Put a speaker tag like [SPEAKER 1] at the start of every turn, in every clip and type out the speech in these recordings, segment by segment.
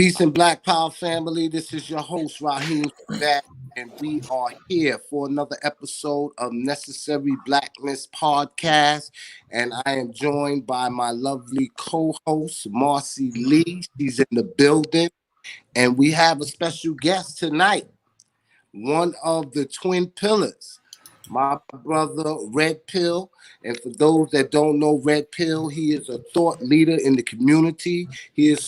[SPEAKER 1] Peace and Black Power family. This is your host, Raheem Sabat, and we are here for another episode of Necessary Blackness Podcast. And I am joined by my lovely co-host, Marcy Lee. She's in the building. And we have a special guest tonight, one of the twin pillars, my brother Red Pill. And for those that don't know Red Pill, he is a thought leader in the community. He is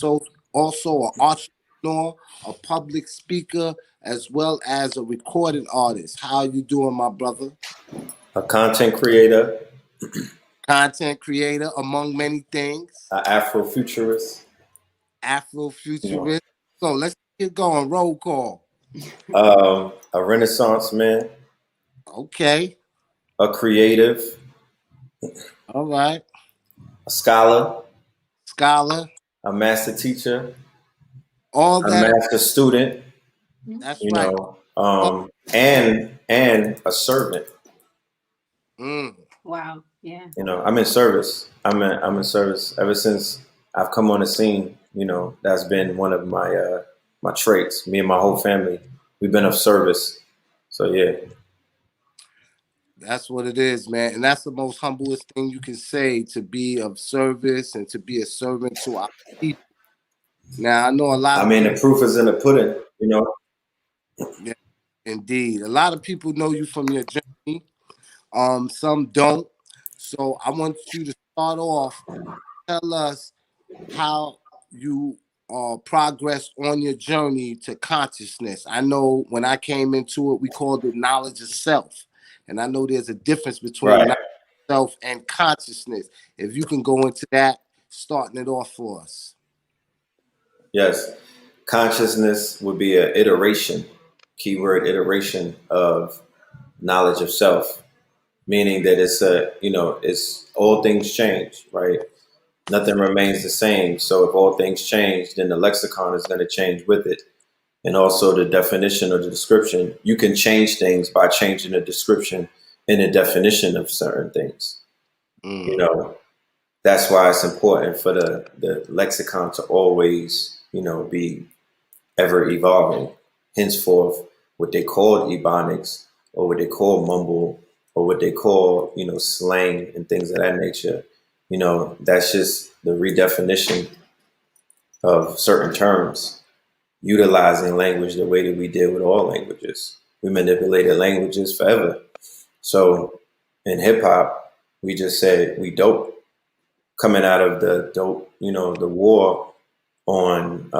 [SPEAKER 1] also an entrepreneur, a public speaker, as well as a recording artist. How are you doing, my brother?
[SPEAKER 2] A content creator.
[SPEAKER 1] Content creator, among many things.
[SPEAKER 2] An Afrofuturist.
[SPEAKER 1] Afrofuturist. So let's get going. Roll call.
[SPEAKER 2] A Renaissance man.
[SPEAKER 1] Okay.
[SPEAKER 2] A creative.
[SPEAKER 1] All right.
[SPEAKER 2] A scholar.
[SPEAKER 1] A
[SPEAKER 2] master teacher.
[SPEAKER 1] All that.
[SPEAKER 2] A master student.
[SPEAKER 1] That's right.
[SPEAKER 2] And a servant.
[SPEAKER 3] Wow. Yeah.
[SPEAKER 2] I'm in service. I'm in service ever since I've come on the scene. That's been one of my my traits. Me and my whole family, we've been of service. So yeah.
[SPEAKER 1] That's what it is, man. And that's the most humblest thing you can say, to be of service and to be a servant to our people. Now, I know a lot
[SPEAKER 2] the proof is in the pudding,
[SPEAKER 1] Yeah, indeed. A lot of people know you from your journey. Some don't. So I want you to start off, tell us how you progressed on your journey to consciousness. I know when I came into it, we called it knowledge of self. And I know there's a difference between self and consciousness. If you can go into that, starting it off for us.
[SPEAKER 2] Yes. Consciousness would be an iteration, keyword iteration of knowledge of self, meaning that it's all things change, right? Nothing remains the same. So if all things change, then the lexicon is going to change with it. And also the definition or the description. You can change things by changing the description and the definition of certain things. That's why it's important for the lexicon to always, be ever evolving. Henceforth, what they call ebonics, or what they call mumble, or what they call, slang and things of that nature, that's just the redefinition of certain terms. Utilizing language the way that we did with all languages. We manipulated languages forever. So in hip hop, we just said we dope. Coming out of the dope, the war on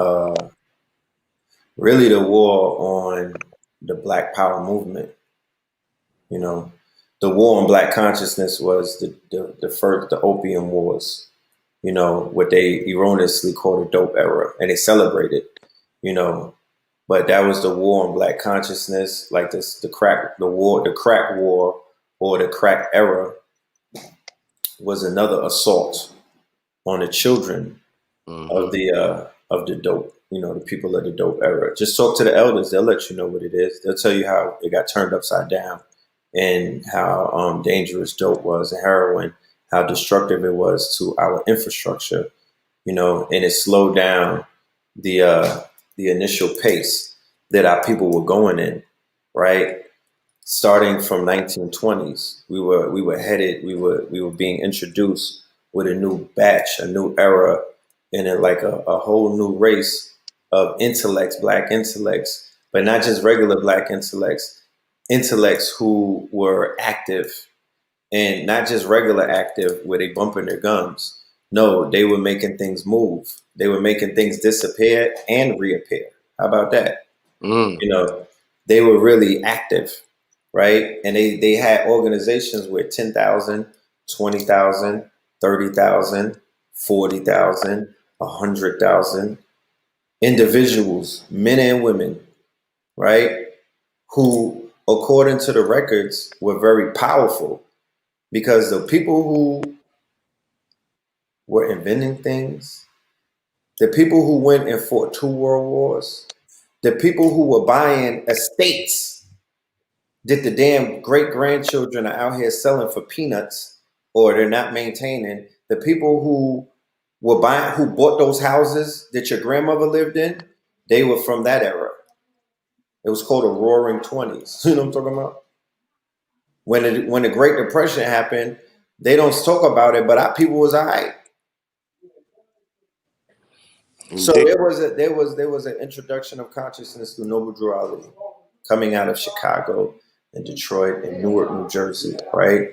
[SPEAKER 2] really the war on the Black Power movement. The war on Black consciousness was the Opium Wars. What they erroneously called the dope era, and they celebrated. But that was the war on Black consciousness, like the crack war, or the crack era was another assault on the children of the dope, the people of the dope era. Just talk to the elders; they'll let you know what it is. They'll tell you how it got turned upside down, and how dangerous dope was, and heroin, how destructive it was to our infrastructure, and it slowed down the initial pace that our people were going in, right? Starting from 1920s, we were being introduced with a new batch, a new era, and a whole new race of intellects, Black intellects, but not just regular Black intellects who were active, and not just regular active where they bumping their gums. No, they were making things move. They were making things disappear and reappear. How about that? They were really active, right? And they had organizations with 10,000, 20,000, 30,000, 40,000, 100,000 individuals, men and women, right? Who, according to the records, were very powerful, because the people who were inventing things, the people who went and fought 2 world wars, the people who were buying estates that the damn great-grandchildren are out here selling for peanuts, or they're not maintaining, the people who who bought those houses that your grandmother lived in, they were from that era. It was called the Roaring Twenties. You know what I'm talking about? When the Great Depression happened, they don't talk about it, but our people was all right. So
[SPEAKER 1] Indeed.
[SPEAKER 2] there was an introduction of consciousness through Noble Drew Ali, coming out of Chicago and Detroit and Newark, New Jersey, right?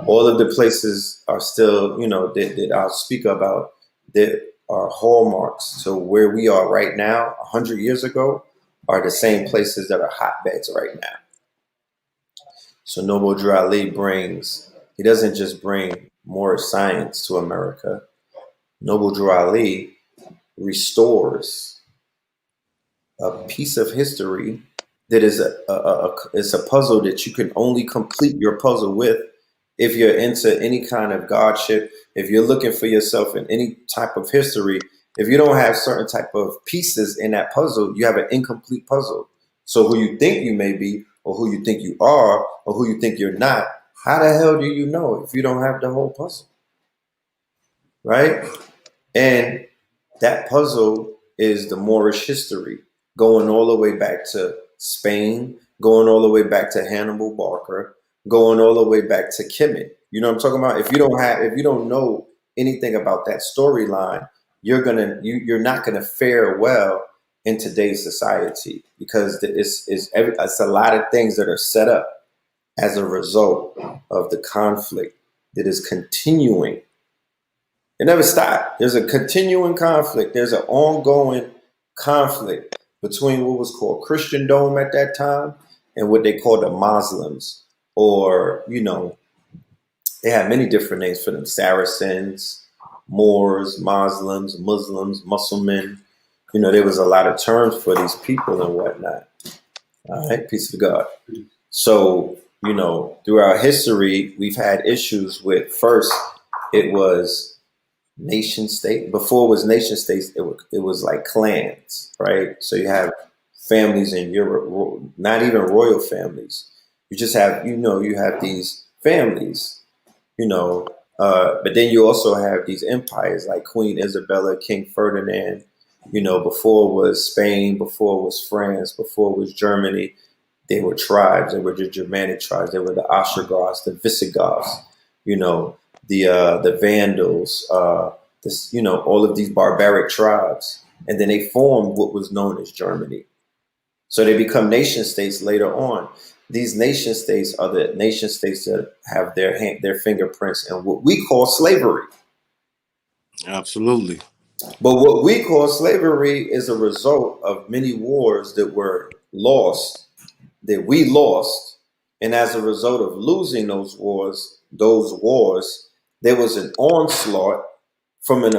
[SPEAKER 2] All of the places are still, that I'll speak about, that are hallmarks to where we are right now, 100 years ago, are the same places that are hotbeds right now. So Noble Drew Ali he doesn't just bring more science to America. Noble Drew Ali restores a piece of history that is it's a puzzle that you can only complete your puzzle with if you're into any kind of godship, if you're looking for yourself in any type of history. If you don't have certain type of pieces in that puzzle, you have an incomplete puzzle. So who you think you may be, or who you think you are, or who you think you're not, how the hell do you know if you don't have the whole puzzle? Right? And that puzzle is the Moorish history, going all the way back to Spain, going all the way back to Hannibal Barca, going all the way back to Kemet. You know what I'm talking about? If you don't know anything about that storyline, you're not gonna fare well in today's society, because it's a lot of things that are set up as a result of the conflict that is continuing. It never stopped. There's a continuing conflict. There's an ongoing conflict between what was called Christendom at that time and what they called the Muslims, or, they had many different names for them: Saracens, Moors, Muslims, Muslims. There was a lot of terms for these people and whatnot. All right, peace of God. So, throughout history, we've had issues with, first, it was nation state. Before it was nation states, it was like clans, right? So you have families in Europe, not even royal families. You just have, you have these families, but then you also have these empires like Queen Isabella, King Ferdinand. Before it was Spain, before it was France, before it was Germany, they were tribes. They were the Germanic tribes. They were the Ostrogoths, the Visigoths, the Vandals, all of these barbaric tribes. And then they formed what was known as Germany. So they become nation states later on. These nation states are the nation states that have their fingerprints in what we call slavery.
[SPEAKER 1] Absolutely.
[SPEAKER 2] But what we call slavery is a result of many wars that were lost, that we lost. And as a result of losing those wars, there was an onslaught from an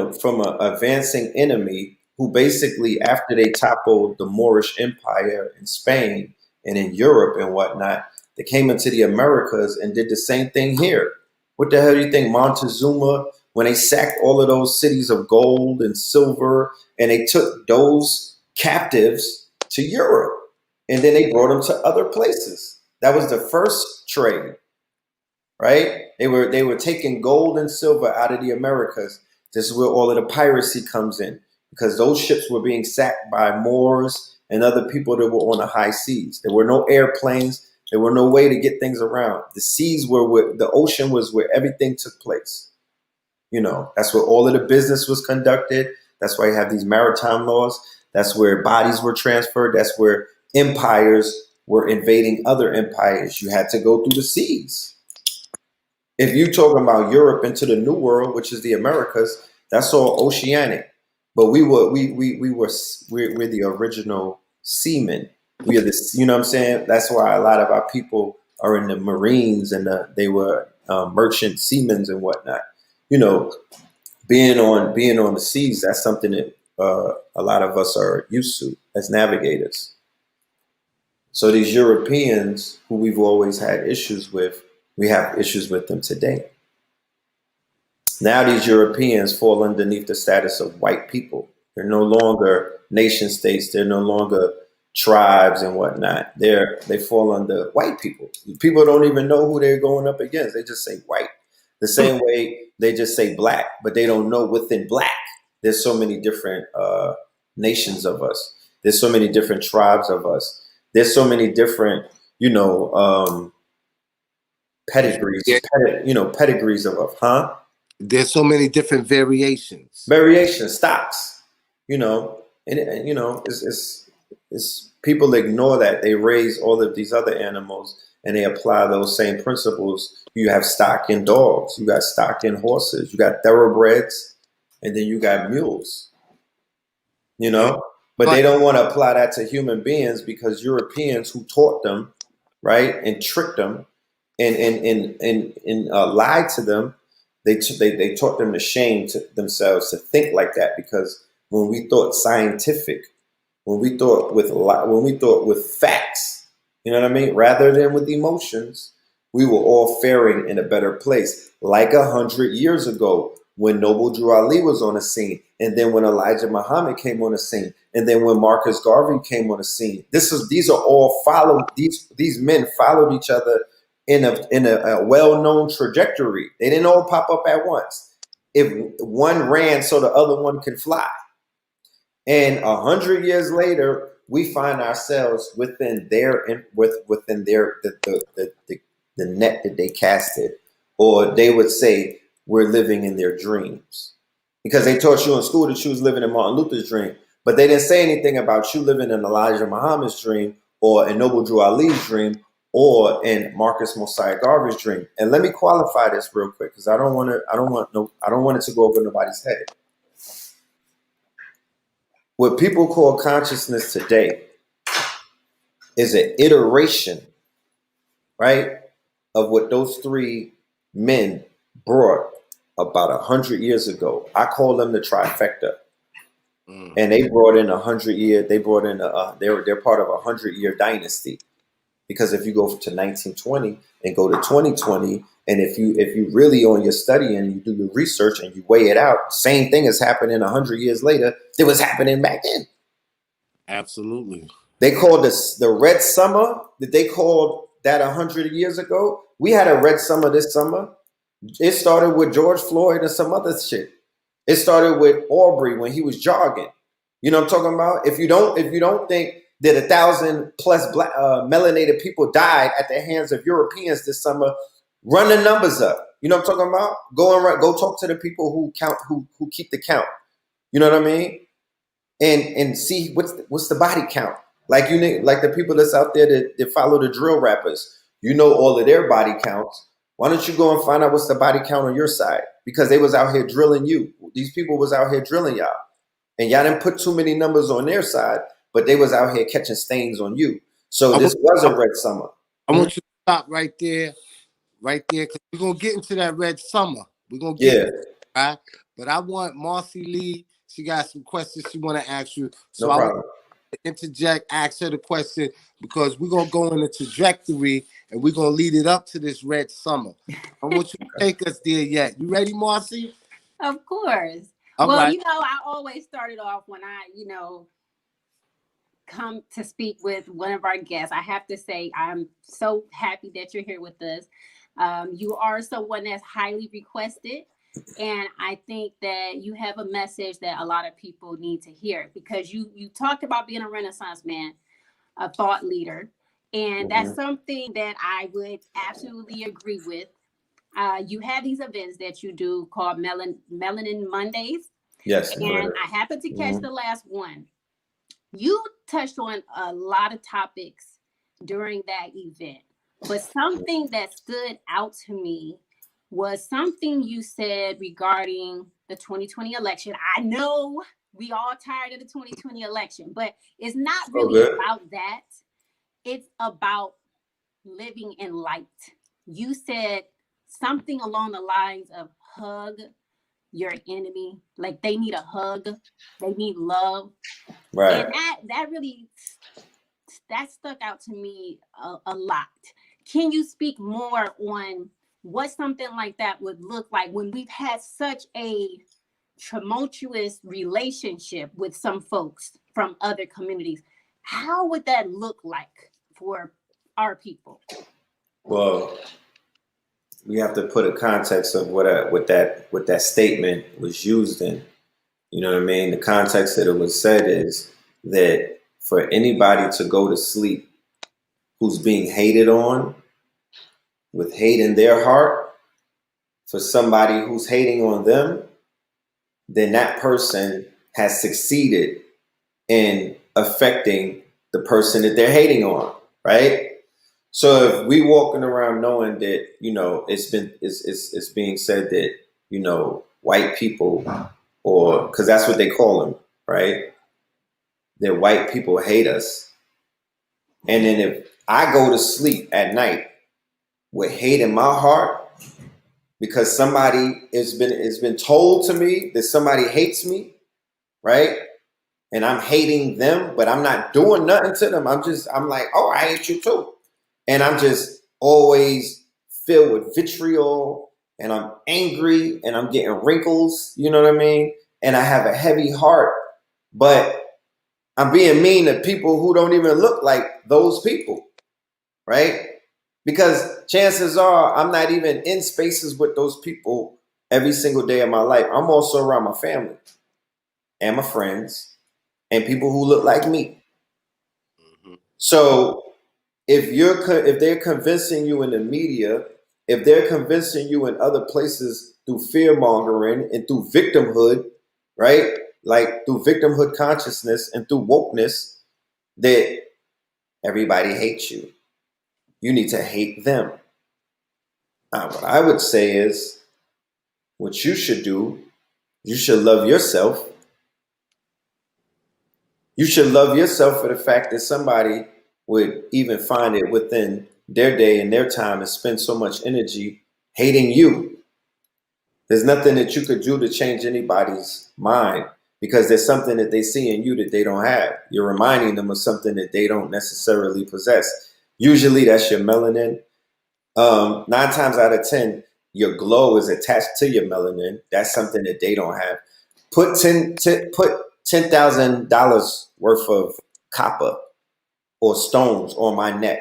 [SPEAKER 2] advancing enemy who basically, after they toppled the Moorish Empire in Spain and in Europe and whatnot, they came into the Americas and did the same thing here. What the hell do you think Montezuma, when they sacked all of those cities of gold and silver, and they took those captives to Europe, and then they brought them to other places? That was the first trade, right? They were taking gold and silver out of the Americas. This is where all of the piracy comes in, because those ships were being sacked by Moors and other people that were on the high seas. There were no airplanes. There were no way to get things around. The ocean was where everything took place. That's where all of the business was conducted. That's why you have these maritime laws. That's where bodies were transferred. That's where empires were invading other empires. You had to go through the seas. If you're talking about Europe into the New World, which is the Americas, that's all oceanic. But we're the original seamen. We are the, you know what I'm saying? That's why a lot of our people are in the Marines, and they were merchant seamen and whatnot. Being on the seas, that's something that a lot of us are used to as navigators. So these Europeans who we've always had issues with, we have issues with them today. Now these Europeans fall underneath the status of white people. They're no longer nation states. They're no longer tribes and whatnot. They fall under white people. People don't even know who they're going up against. They just say white. The same way they just say black, but they don't know within black there's so many different nations of us. There's so many different tribes of us. There's so many different, pedigrees,
[SPEAKER 1] Yeah.
[SPEAKER 2] pedigrees of us, huh?
[SPEAKER 1] There's so many different variations.
[SPEAKER 2] Variation stocks, it's people ignore that. They raise all of these other animals and they apply those same principles. You have stock in dogs, you got stock in horses, you got thoroughbreds, and then you got mules,
[SPEAKER 1] Yeah.
[SPEAKER 2] but they
[SPEAKER 1] But
[SPEAKER 2] don't want to apply that to human beings because Europeans who taught them, right, and tricked them and lied to them. They taught them to shame to themselves to think like that, because when we thought scientific, when we thought with facts, you know what I mean, rather than with emotions, we were all faring in a better place. Like 100 years ago, when Noble Drew Ali was on the scene, and then when Elijah Muhammad came on the scene, and then when Marcus Garvey came on the scene. These men followed each other in a well-known trajectory. They didn't all pop up at once. If one ran so the other one can fly. And 100 years later, we find ourselves within the net that they casted, or they would say we're living in their dreams, because they taught you in school that you was living in Martin Luther's dream, but they didn't say anything about you living in Elijah Muhammad's dream, or in Noble Drew Ali's dream, or in Marcus Mosiah Garvey's dream. And let me qualify this real quick, because I don't want it to go over nobody's head. What people call consciousness today is an iteration, right, of what those three men brought about 100 years ago. I call them the trifecta. And they brought in 100 year. They brought in they're part of a 100-year dynasty. Because if you go to 1920 and go to 2020, and if you really on your study and you do your research and you weigh it out, same thing is happening 100 years later that was happening back then.
[SPEAKER 1] Absolutely.
[SPEAKER 2] They called this the Red Summer. That they called that 100 years ago. We had a Red Summer this summer. It started with George Floyd and some other shit. It started with Aubrey when he was jogging. You know what I'm talking about? If you don't think that 1,000 plus black melanated people died at the hands of Europeans this summer, run the numbers up. You know what I'm talking about? Go talk to the people who count, who keep the count. You know what I mean? And see what's the body count. Like like the people that's out there that follow the drill rappers. You know all of their body counts. Why don't you go and find out what's the body count on your side? Because they was out here drilling you. These people was out here drilling y'all. And y'all didn't put too many numbers on their side, but they was out here catching stains on you. So this was a Red Summer.
[SPEAKER 1] I want you to stop right there, because we're going to get into that Red Summer. We're going to get into it, right? But I want Marcy Lee, she got some questions she want to ask you. So
[SPEAKER 2] no problem.
[SPEAKER 1] I want to interject, ask her the question, because we're going to go in a trajectory and we're going to lead it up to this Red Summer. I want you to take us there yet. You ready, Marcy?
[SPEAKER 3] Of course.
[SPEAKER 1] All right.
[SPEAKER 3] I always started off when I, come to speak with one of our guests. I have to say, I'm so happy that you're here with us. You are someone that's highly requested. And I think that you have a message that a lot of people need to hear, because you talked about being a Renaissance man, a thought leader. And that's something that I would absolutely agree with. You have these events that you do called Melanin Mondays.
[SPEAKER 2] Yes.
[SPEAKER 3] And I happened to catch the last one. You touched on a lot of topics during that event, but something that stood out to me was something you said regarding the 2020 election. I know we all tired of the 2020 election, but it's not really about that. It's about living in light. You said something along the lines of hug your enemy, like they need a hug, they need love,
[SPEAKER 2] right?
[SPEAKER 3] And that really stuck out to me a lot. Can you speak more on what something like that would look like when we've had such a tumultuous relationship with some folks from other communities? How would that look like for our people?
[SPEAKER 2] Well, we have to put a context of what that statement was used in. You know what I mean? The context that it was said is that for anybody to go to sleep who's being hated on, with hate in their heart, for somebody who's hating on them, then that person has succeeded in affecting the person that they're hating on, right? So if we walking around knowing that, you know, it's being said that, you know, white people, or because that's what they call them, right? That white people hate us. And then if I go to sleep at night with hate in my heart because somebody it's been told to me that somebody hates me, right? And I'm hating them, but I'm not doing nothing to them. I'm like, oh, I hate you too. And I'm just always filled with vitriol, and I'm angry, and I'm getting wrinkles, you know what I mean? And I have a heavy heart, but I'm being mean to people who don't even look like those people, right? Because chances are I'm not even in spaces with those people every single day of my life. I'm also around my family and my friends and people who look like me. Mm-hmm. So if they're convincing you in the media, if they're convincing you in other places through fear mongering and through victimhood, right? Like through victimhood consciousness and through wokeness, that everybody hates you. You need to hate them. What I would say is, what you should do, you should love yourself. You should love yourself for the fact that somebody would even find it within their day and their time and spend so much energy hating you. There's nothing that you could do to change anybody's mind because there's something that they see in you that they don't have. You're reminding them of something that they don't necessarily possess. Usually that's your melanin. 9 times out of 10, your glow is attached to your melanin. That's something that they don't have. Put $10,000 worth of copper or stones on my neck,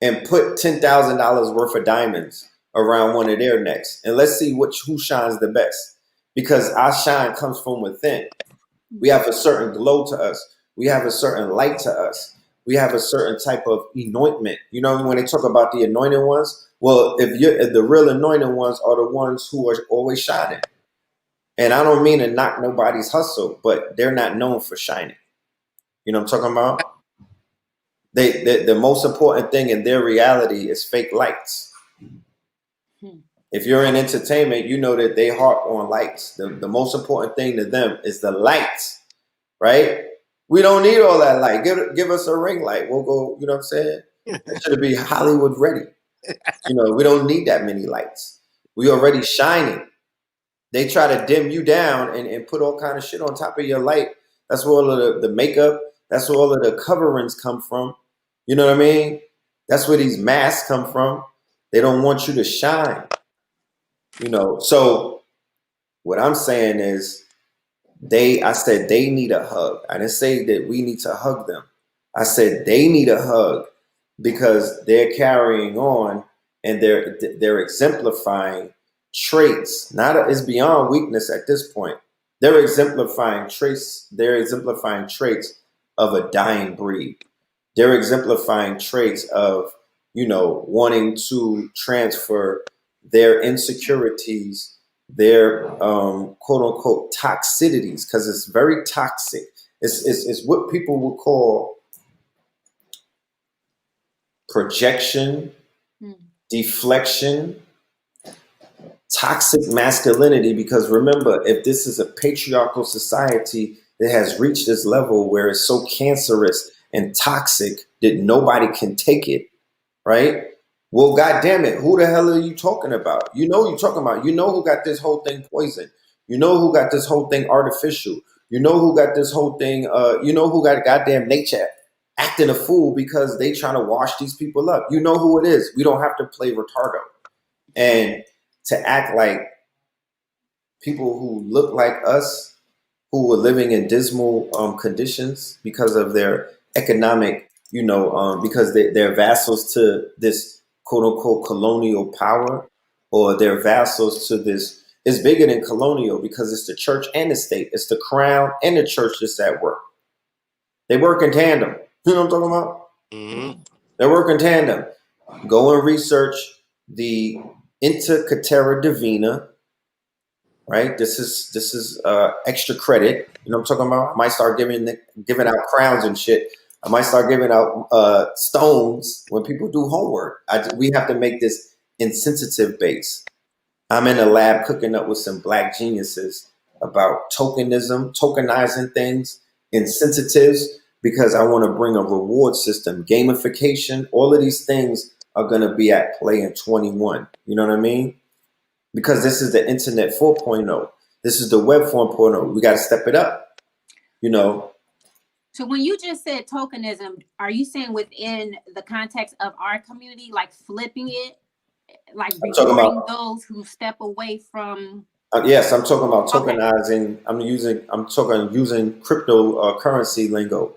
[SPEAKER 2] and put $10,000 worth of diamonds around one of their necks, and let's see who shines the best. Because our shine comes from within. We have a certain glow to us. We have a certain light to us. We have a certain type of anointment. You know, when they talk about the anointed ones, well, if the real anointed ones are the ones who are always shining. And I don't mean to knock nobody's hustle, but they're not known for shining. You know what I'm talking about? The most important thing in their reality is fake lights. If you're in entertainment, you know that they harp on lights. The most important thing to them is the lights, right? We don't need all that light. Give us a ring light. We'll go, you know what I'm saying? It should be Hollywood ready. You know, we don't need that many lights. We already shining. They try to dim you down and put all kind of shit on top of your light. That's where all of the makeup, that's where all of the coverings come from. You know what I mean? That's where these masks come from. They don't want you to shine. You know, so what I'm saying is I said they need a hug. I didn't say that we need to hug them. I said they need a hug because they're carrying on and they're exemplifying traits. It's beyond weakness at this point. They're exemplifying traits. They're exemplifying traits of a dying breed. They're exemplifying traits of, you know, wanting to transfer their insecurities, their quote unquote toxicities, because it's very toxic. It's what people would call projection, deflection, toxic masculinity. Because remember, if this is a patriarchal society that has reached this level where it's so cancerous and toxic that nobody can take it, right? Well, goddamn it, who the hell are you talking about? You know you're talking about. You know who got this whole thing poisoned. You know who got this whole thing artificial. You know who got this whole thing. You know who got goddamn nature acting a fool because they trying to wash these people up. You know who it is. We don't have to play retardo and to act like people who look like us, who are living in dismal conditions because of their economic, you know, because they're vassals to this quote unquote colonial power or they're vassals to this. It's bigger than colonial because it's the church and the state. It's the crown and the church that's at work. They work in tandem. You know what I'm talking about?
[SPEAKER 1] Mm-hmm.
[SPEAKER 2] They work in tandem. Go and research the Inter Caetera Divina. Right? This is extra credit. You know what I'm talking about? I might start giving out crowns and shit. I might start giving out stones when people do homework. We have to make this insensitive base. I'm in a lab cooking up with some black geniuses about tokenizing things, insensitives, because I want to bring a reward system, gamification. All of these things are going to be at play in 21. You know what I mean? Because this is the internet 4.0. This is the web 4.0. We got to step it up, you know.
[SPEAKER 3] So when you just said tokenism, are you saying within the context of our community, like flipping it, like rewarding those who step away from?
[SPEAKER 2] Yes, I'm talking about tokenizing. Okay. I'm talking using cryptocurrency lingo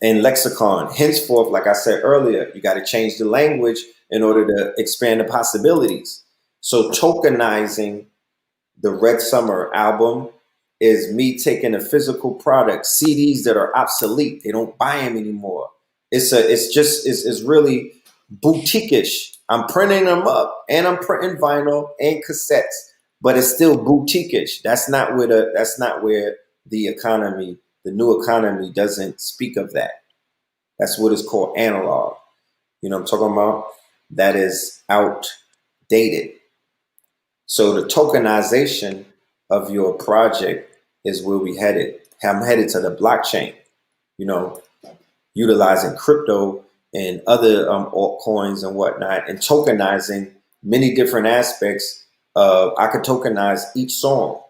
[SPEAKER 2] and lexicon. Henceforth, like I said earlier, you got to change the language in order to expand the possibilities. So tokenizing the Red Summer album is me taking a physical product, CDs that are obsolete. They don't buy them anymore. It's really boutique-ish. I'm printing them up and I'm printing vinyl and cassettes, but it's still boutique-ish. That's not where the economy, the new economy doesn't speak of that. That's what is called analog. You know what I'm talking about? That is outdated. So the tokenization of your project is where we headed. I'm headed to the blockchain, you know, utilizing crypto and other altcoins and whatnot, and tokenizing many different aspects. I could tokenize each song,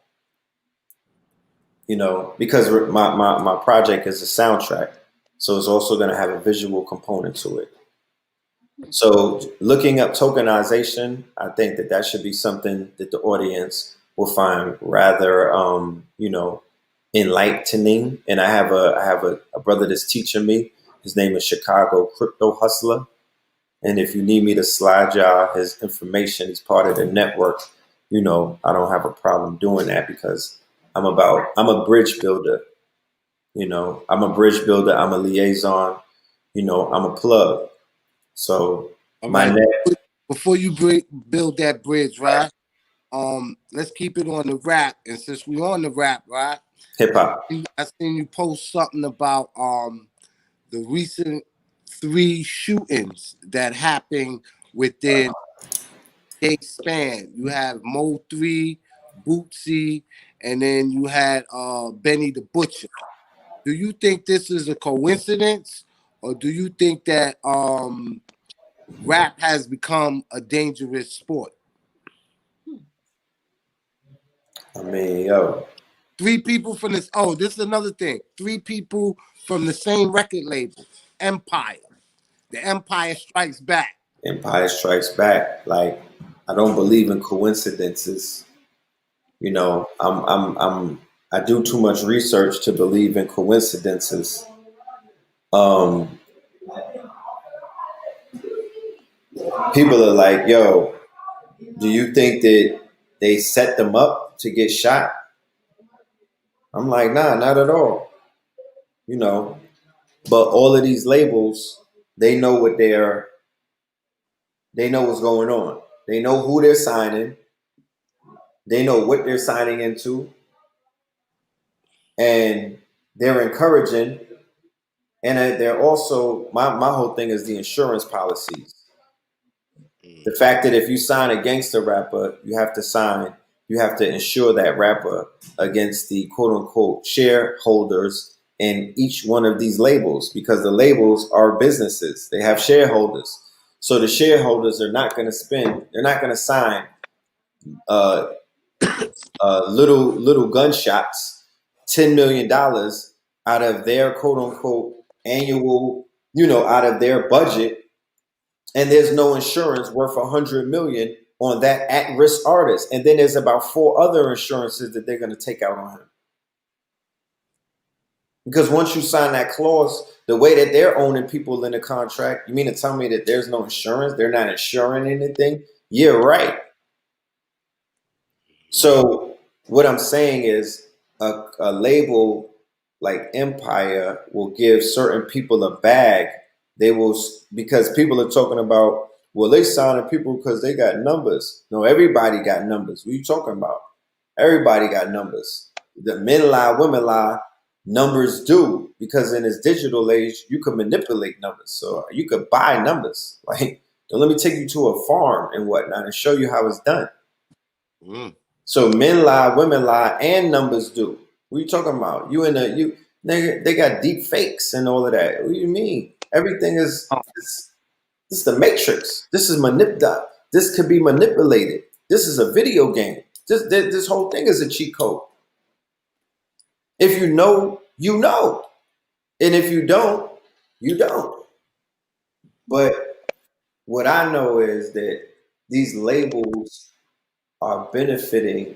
[SPEAKER 2] you know, because my project is a soundtrack. So it's also going to have a visual component to it. So looking up tokenization, I think that should be something that the audience will find rather, enlightening. And I have a brother that's teaching me. His name is Chicago Crypto Hustler. And if you need me to slide y'all his information, he's part of the network. You know, I don't have a problem doing that because I'm a bridge builder. You know, I'm a bridge builder. I'm a liaison. You know, I'm a plug. So
[SPEAKER 1] before you build that bridge, right? Let's keep it on the rap. And since we're on the rap, right?
[SPEAKER 2] Hip hop.
[SPEAKER 1] I seen you post something about the recent 3 shootings that happened within a span. You have Mo 3, Bootsy, and then you had Benny the Butcher. Do you think this is a coincidence, or do you think that rap has become a dangerous sport?
[SPEAKER 2] I mean, yo.
[SPEAKER 1] 3 people from this. Oh, this is another thing. 3 people from the same record label, Empire. The Empire Strikes Back.
[SPEAKER 2] Empire Strikes Back. Like, I don't believe in coincidences. You know, I do too much research to believe in coincidences. People are like, yo, do you think that they set them up to get shot? I'm like, nah, not at all. You know, but all of these labels, they know what's going on. They know who they're signing. They know what they're signing into. And they're encouraging. And they're also, my whole thing is the insurance policies. The fact that if you sign a gangster rapper, you have to insure that rapper against the quote unquote shareholders in each one of these labels, because the labels are businesses. They have shareholders. So the shareholders are not going to sign little gunshots, $10 million out of their quote unquote annual, out of their budget. And there's no insurance worth $100 million on that at-risk artist. And then there's about 4 other insurances that they're going to take out on him. Because once you sign that clause, the way that they're owning people in the contract, you mean to tell me that there's no insurance? They're not insuring anything? Yeah, right. So what I'm saying is a label like Empire will give certain people a bag. They will, because people are talking about, well, they signing people because they got numbers. No, everybody got numbers. What are you talking about? Everybody got numbers. The men lie, women lie. Numbers do, because in this digital age, you can manipulate numbers. So you could buy numbers. Like, let me take you to a farm and whatnot and show you how it's done.
[SPEAKER 1] Mm.
[SPEAKER 2] So men lie, women lie, and numbers do. What are you talking about? They got deep fakes and all of that. What do you mean? Everything is this is the matrix. This is This could be manipulated. This is a video game. This whole thing is a cheat code. If you know, you know. And if you don't, you don't. But what I know is that these labels are benefiting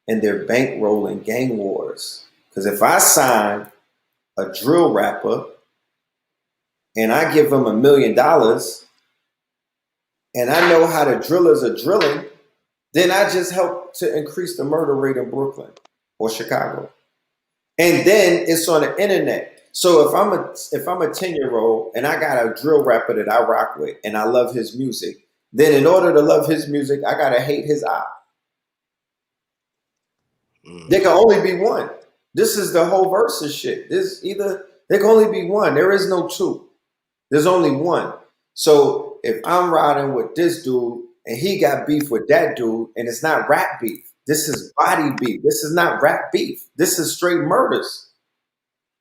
[SPEAKER 2] and they're bankrolling gang wars. Because if I sign a drill rapper and I give him $1 million and I know how the drillers are drilling, then I just help to increase the murder rate in Brooklyn or Chicago. And then it's on the internet. So if I'm a 10-year-old and I got a drill rapper that I rock with and I love his music, then in order to love his music, I gotta hate his eye. There can only be one. This is the whole versus shit. There can only be one. There is no two. There's only one. So if I'm riding with this dude and he got beef with that dude, and it's not rap beef, this is body beef. This is not rap beef. This is straight murders.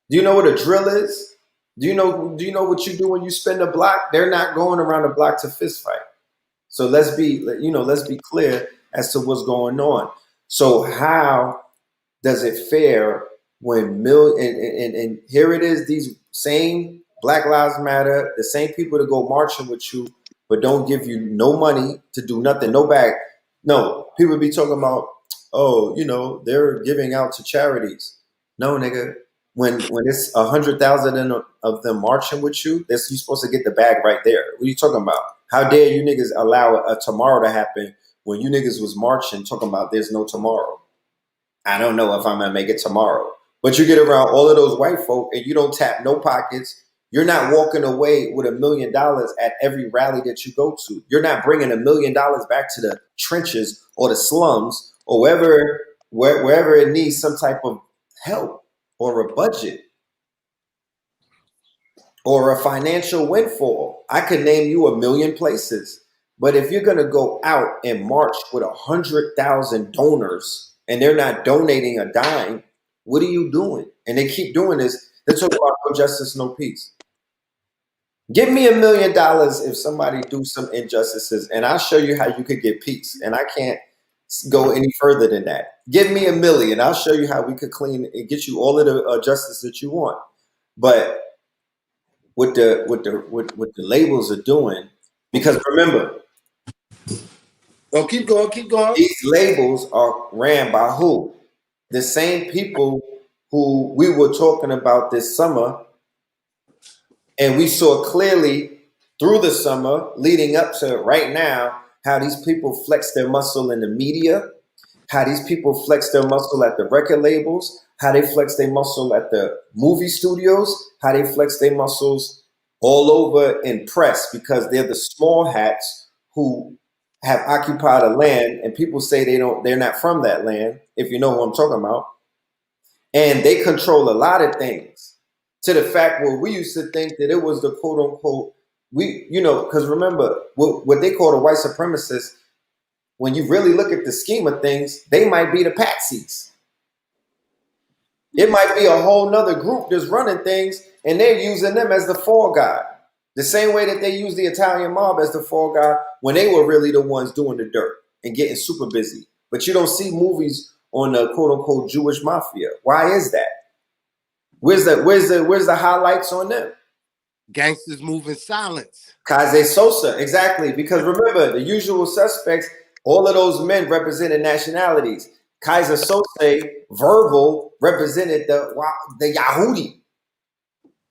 [SPEAKER 2] Do you know what a drill is? Do you know what you do when you spin the block? They're not going around the block to fist fight. So let's be clear as to what's going on. So how does it fare when and here it is, these same Black Lives Matter, the same people that go marching with you, but don't give you no money to do nothing, no bag. No, people be talking about, they're giving out to charities. No, nigga. When it's 100,000 of them marching with you, you're supposed to get the bag right there. What are you talking about? How dare you niggas allow a tomorrow to happen when you niggas was marching talking about there's no tomorrow? I don't know if I'm gonna make it tomorrow. But you get around all of those white folk and you don't tap no pockets. You're not walking away with $1 million at every rally that you go to. You're not bringing $1 million back to the trenches or the slums or wherever it needs some type of help or a budget or a financial windfall. I could name you 1 million places. But if you're gonna go out and march with 100,000 donors and they're not donating a dime, what are you doing? And they keep doing this. They talk about no justice, no peace. Give me $1 million if somebody do some injustices, and I'll show you how you could get peace. And I can't go any further than that. Give me $1 million. I'll show you how we could clean and get you all of the justice that you want. But what the labels are doing, because remember,
[SPEAKER 1] keep going.
[SPEAKER 2] These labels are ran by who? The same people who we were talking about this summer, and we saw clearly through the summer leading up to right now how these people flex their muscle in the media, how these people flex their muscle at the record labels, how they flex their muscle at the movie studios, how they flex their muscles all over in press, because they're the small hats who have occupied a land, and people say they're not from that land, if you know who I'm talking about. And they control a lot of things, to the fact where we used to think that it was the quote unquote, because remember what they call the white supremacists, when you really look at the scheme of things, they might be the patsies. It might be a whole nother group that's running things, and they're using them as the fall guy. The same way that they use the Italian mob as the fall guy when they were really the ones doing the dirt and getting super busy. But you don't see movies on the quote unquote Jewish mafia. Why is that? Where's the highlights on them?
[SPEAKER 1] Gangsters move in silence.
[SPEAKER 2] Kaze Sosa, exactly. Because remember, the usual suspects, all of those men represented nationalities. Kaiser Sose, verbal, represented the Yahudi.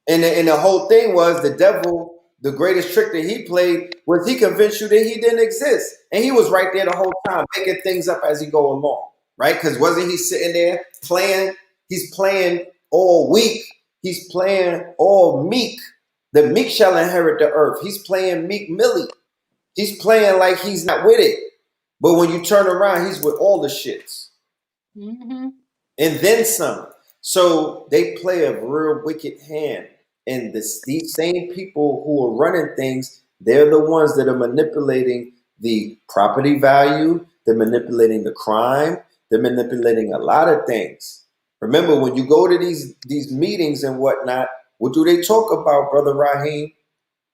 [SPEAKER 2] And the whole thing was the devil, the greatest trick that he played was he convinced you that he didn't exist. And he was right there the whole time, making things up as he go along. right? Because wasn't he sitting there playing? He's playing all weak. He's playing all meek. The meek shall inherit the earth. He's playing Meek Millie. He's playing like he's not with it. But when you turn around, he's with all the shits.
[SPEAKER 3] Mm-hmm.
[SPEAKER 2] And then some. So they play a real wicked hand. And these same people who are running things, they're the ones that are manipulating the property value. They're manipulating the crime. They're manipulating a lot of things. Remember, when you go to these meetings and whatnot, what do they talk about, Brother Raheem?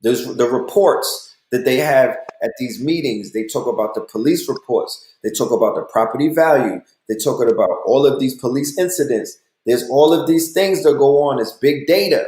[SPEAKER 2] There's the reports that they have at these meetings. They talk about the police reports. They talk about the property value. They're talking about all of these police incidents. There's all of these things that go on. It's big data.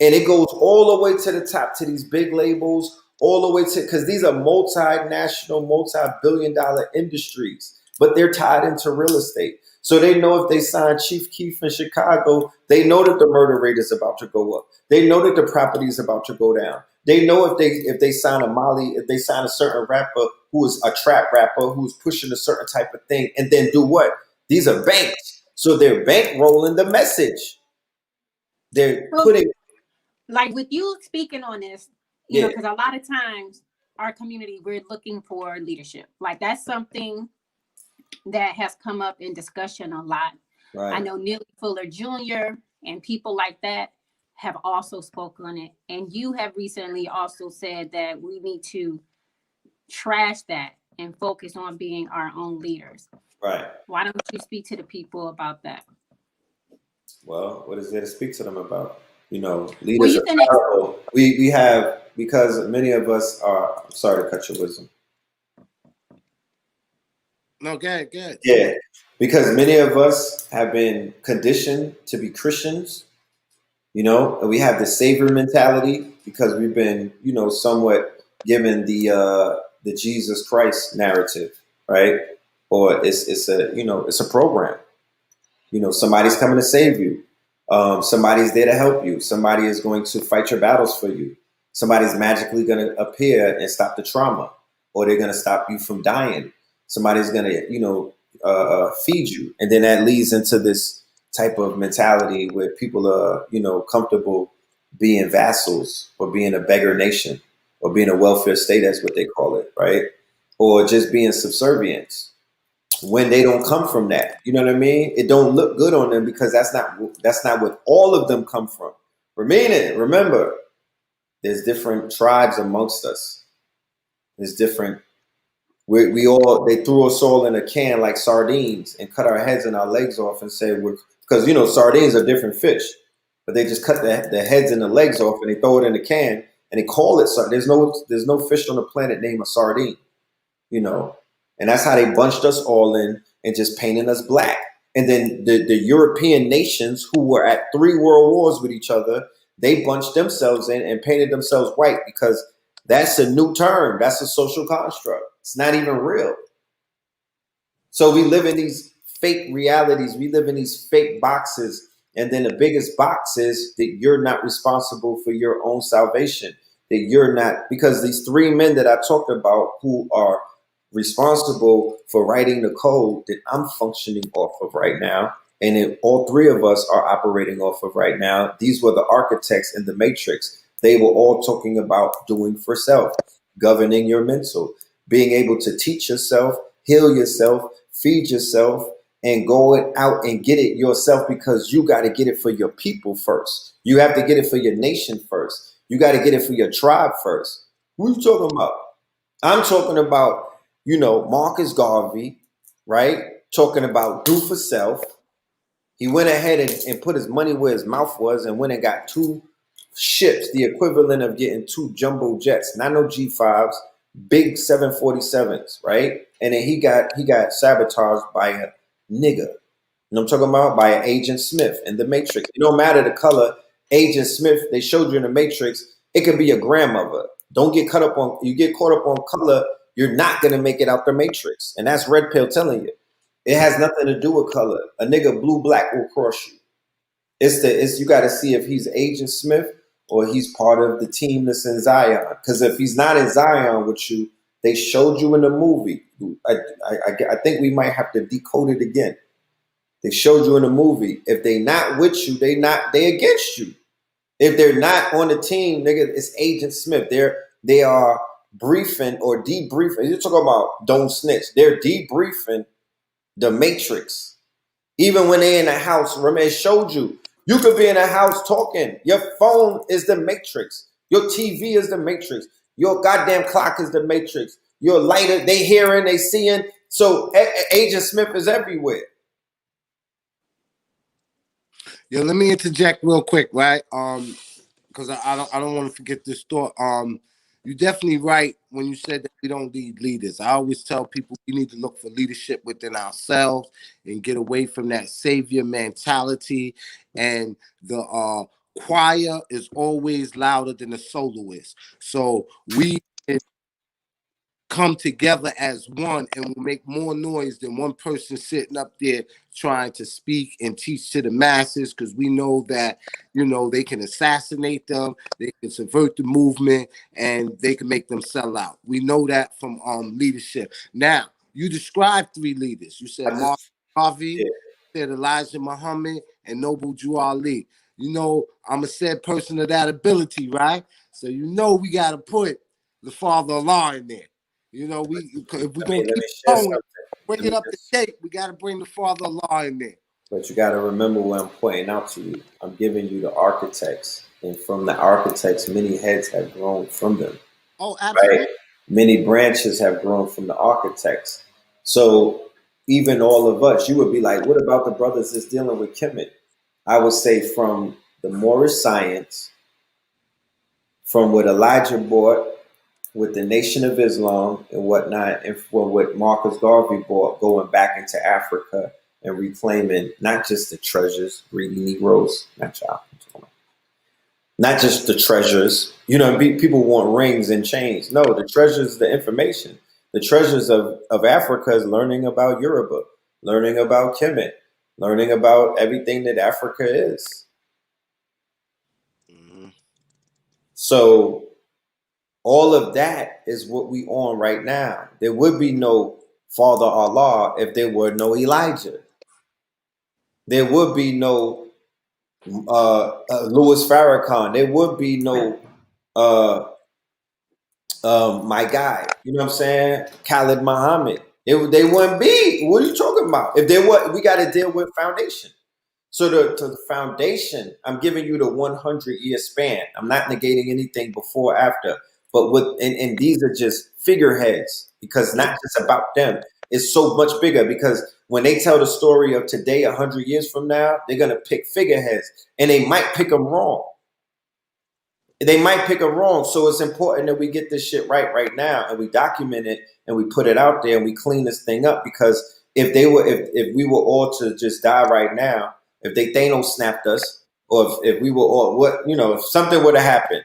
[SPEAKER 2] And it goes all the way to the top, to these big labels, all the way to, because these are multinational, multi-billion-dollar industries, but they're tied into real estate. So they know if they sign Chief Keef in Chicago, they know that the murder rate is about to go up. They know that the property is about to go down. They know if they sign if they sign a certain rapper who is a trap rapper who's pushing a certain type of thing, and then do what? These are banks. So they're bankrolling the message. They're putting,
[SPEAKER 3] like with you speaking on this, you know, because a lot of times our community, we're looking for leadership. Like that's something that has come up in discussion a lot. Right. I know Neely Fuller Jr. and people like that have also spoken on it. And you have recently also said that we need to trash that and focus on being our own leaders.
[SPEAKER 2] Right.
[SPEAKER 3] Why don't you speak to the people about that?
[SPEAKER 2] Well, what is there to speak to them about? You know, leaders are powerful. We have, because many of us are, I'm sorry to cut your wisdom.
[SPEAKER 1] No, good.
[SPEAKER 2] Yeah, because many of us have been conditioned to be Christians, you know, and we have the savior mentality because we've been, you know, somewhat given the Jesus Christ narrative, right? Or it's a program. You know, somebody's coming to save you. Somebody's there to help you. Somebody is going to fight your battles for you. Somebody's magically going to appear and stop the trauma, or they're going to stop you from dying. Somebody's going to, feed you. And then that leads into this type of mentality where people are, you know, comfortable being vassals or being a beggar nation or being a welfare state, that's what they call it, right? Or just being subservient when they don't come from that. You know what I mean? It don't look good on them because that's not what all of them come from. Remember, there's different tribes amongst us. There's different. They threw us all in a can like sardines and cut our heads and our legs off and said, because, you know, sardines are different fish, but they just cut the heads and the legs off and they throw it in a can and they call it sardine. There's no fish on the planet named a sardine, you know, and that's how they bunched us all in and just painted us black. And then the European nations who were at 3 world wars with each other, they bunched themselves in and painted themselves white because that's a new term. That's a social construct. It's not even real. So we live in these fake realities. We live in these fake boxes. And then the biggest box is that you're not responsible for your own salvation. That you're not, because these 3 men that I talked about who are responsible for writing the code that I'm functioning off of right now, and all 3 of us are operating off of right now. These were the architects in the Matrix. They were all talking about doing for self, governing your mental, being able to teach yourself, heal yourself, feed yourself, and go out and get it yourself, because you got to get it for your people first. You have to get it for your nation first. You got to get it for your tribe first. What are you talking about? I'm talking about, you know, Marcus Garvey, right? Talking about do for self. He went ahead and put his money where his mouth was and went and got 2 ships, the equivalent of getting 2 jumbo jets, not no G5s, big 747s, right? And then he got sabotaged by a nigga. And I'm talking about by an Agent Smith in the Matrix. It don't matter the color. Agent Smith, they showed you in the Matrix, it could be your grandmother. Don't get caught up on, you get caught up on color, you're not going to make it out the Matrix. And that's Red Pill telling you. It has nothing to do with color. A nigga blue black will cross you. You got to see if he's Agent Smith or he's part of the team that's in Zion. Because if he's not in Zion with you, They showed you in the movie. I think we might have to decode it again. They showed you in the movie. If they not with you, they against you. If they're not on the team, nigga, it's Agent Smith. They are briefing or debriefing. You're talking about don't snitch. They're debriefing the Matrix. Even when they're in a house, remember it showed you. You could be in a house talking. Your phone is the Matrix. Your TV is the Matrix. Your goddamn clock is the Matrix. Your lighter, they hearing, they seeing. So Agent Smith is everywhere.
[SPEAKER 1] Yo, let me interject real quick, right? Because I don't want to forget this thought. You're definitely right when you said that we don't need leaders. I always tell people we need to look for leadership within ourselves and get away from that savior mentality. And the choir is always louder than the soloist. So we come together as one and will make more noise than one person sitting up there trying to speak and teach to the masses, because we know that, they can assassinate them, they can subvert the movement, and they can make them sell out. We know that from leadership. Now, you described 3 leaders. You said Mark Harvey, said Elijah Muhammad, and Noble Drew Ali. I'm a said person of that ability, right? So we got to put the Father Allah in there. If we're gonna keep going, bring it up to date, we gotta bring the Father Allah in there.
[SPEAKER 2] But you gotta remember what I'm pointing out to you. I'm giving you the architects, and from the architects, many heads have grown from them.
[SPEAKER 1] Oh, absolutely.
[SPEAKER 2] Right? Many branches have grown from the architects. So even all of us, you would be like, what about the brothers that's dealing with Kemet? I would say from the Moorish science, from what Elijah brought with the Nation of Islam and whatnot, and for what Marcus Garvey brought, going back into Africa and reclaiming not just the treasures, greedy Negroes, not y'all, not just the treasures. People want rings and chains. No, the treasures, the information. The treasures of Africa is learning about Yoruba, learning about Kemet, learning about everything that Africa is. Mm-hmm. So all of that is what we on right now. There would be no Father Allah if there were no Elijah. There would be no Louis Farrakhan. There would be no my guy. You know what I'm saying? Khalid Muhammad. They wouldn't be. What are you talking about? If they were, we got to deal with foundation. So the foundation, I'm giving you the 100-year span. I'm not negating anything before, after. But and these are just figureheads, because not just about them. It's so much bigger, because when they tell the story of today, 100 years from now, they're going to pick figureheads, and they might pick them wrong. So it's important that we get this shit right now, and we document it, and we put it out there, and we clean this thing up. Because if we were all to just die right now, if they Thanos snapped us, or if we were all, if something would have happened,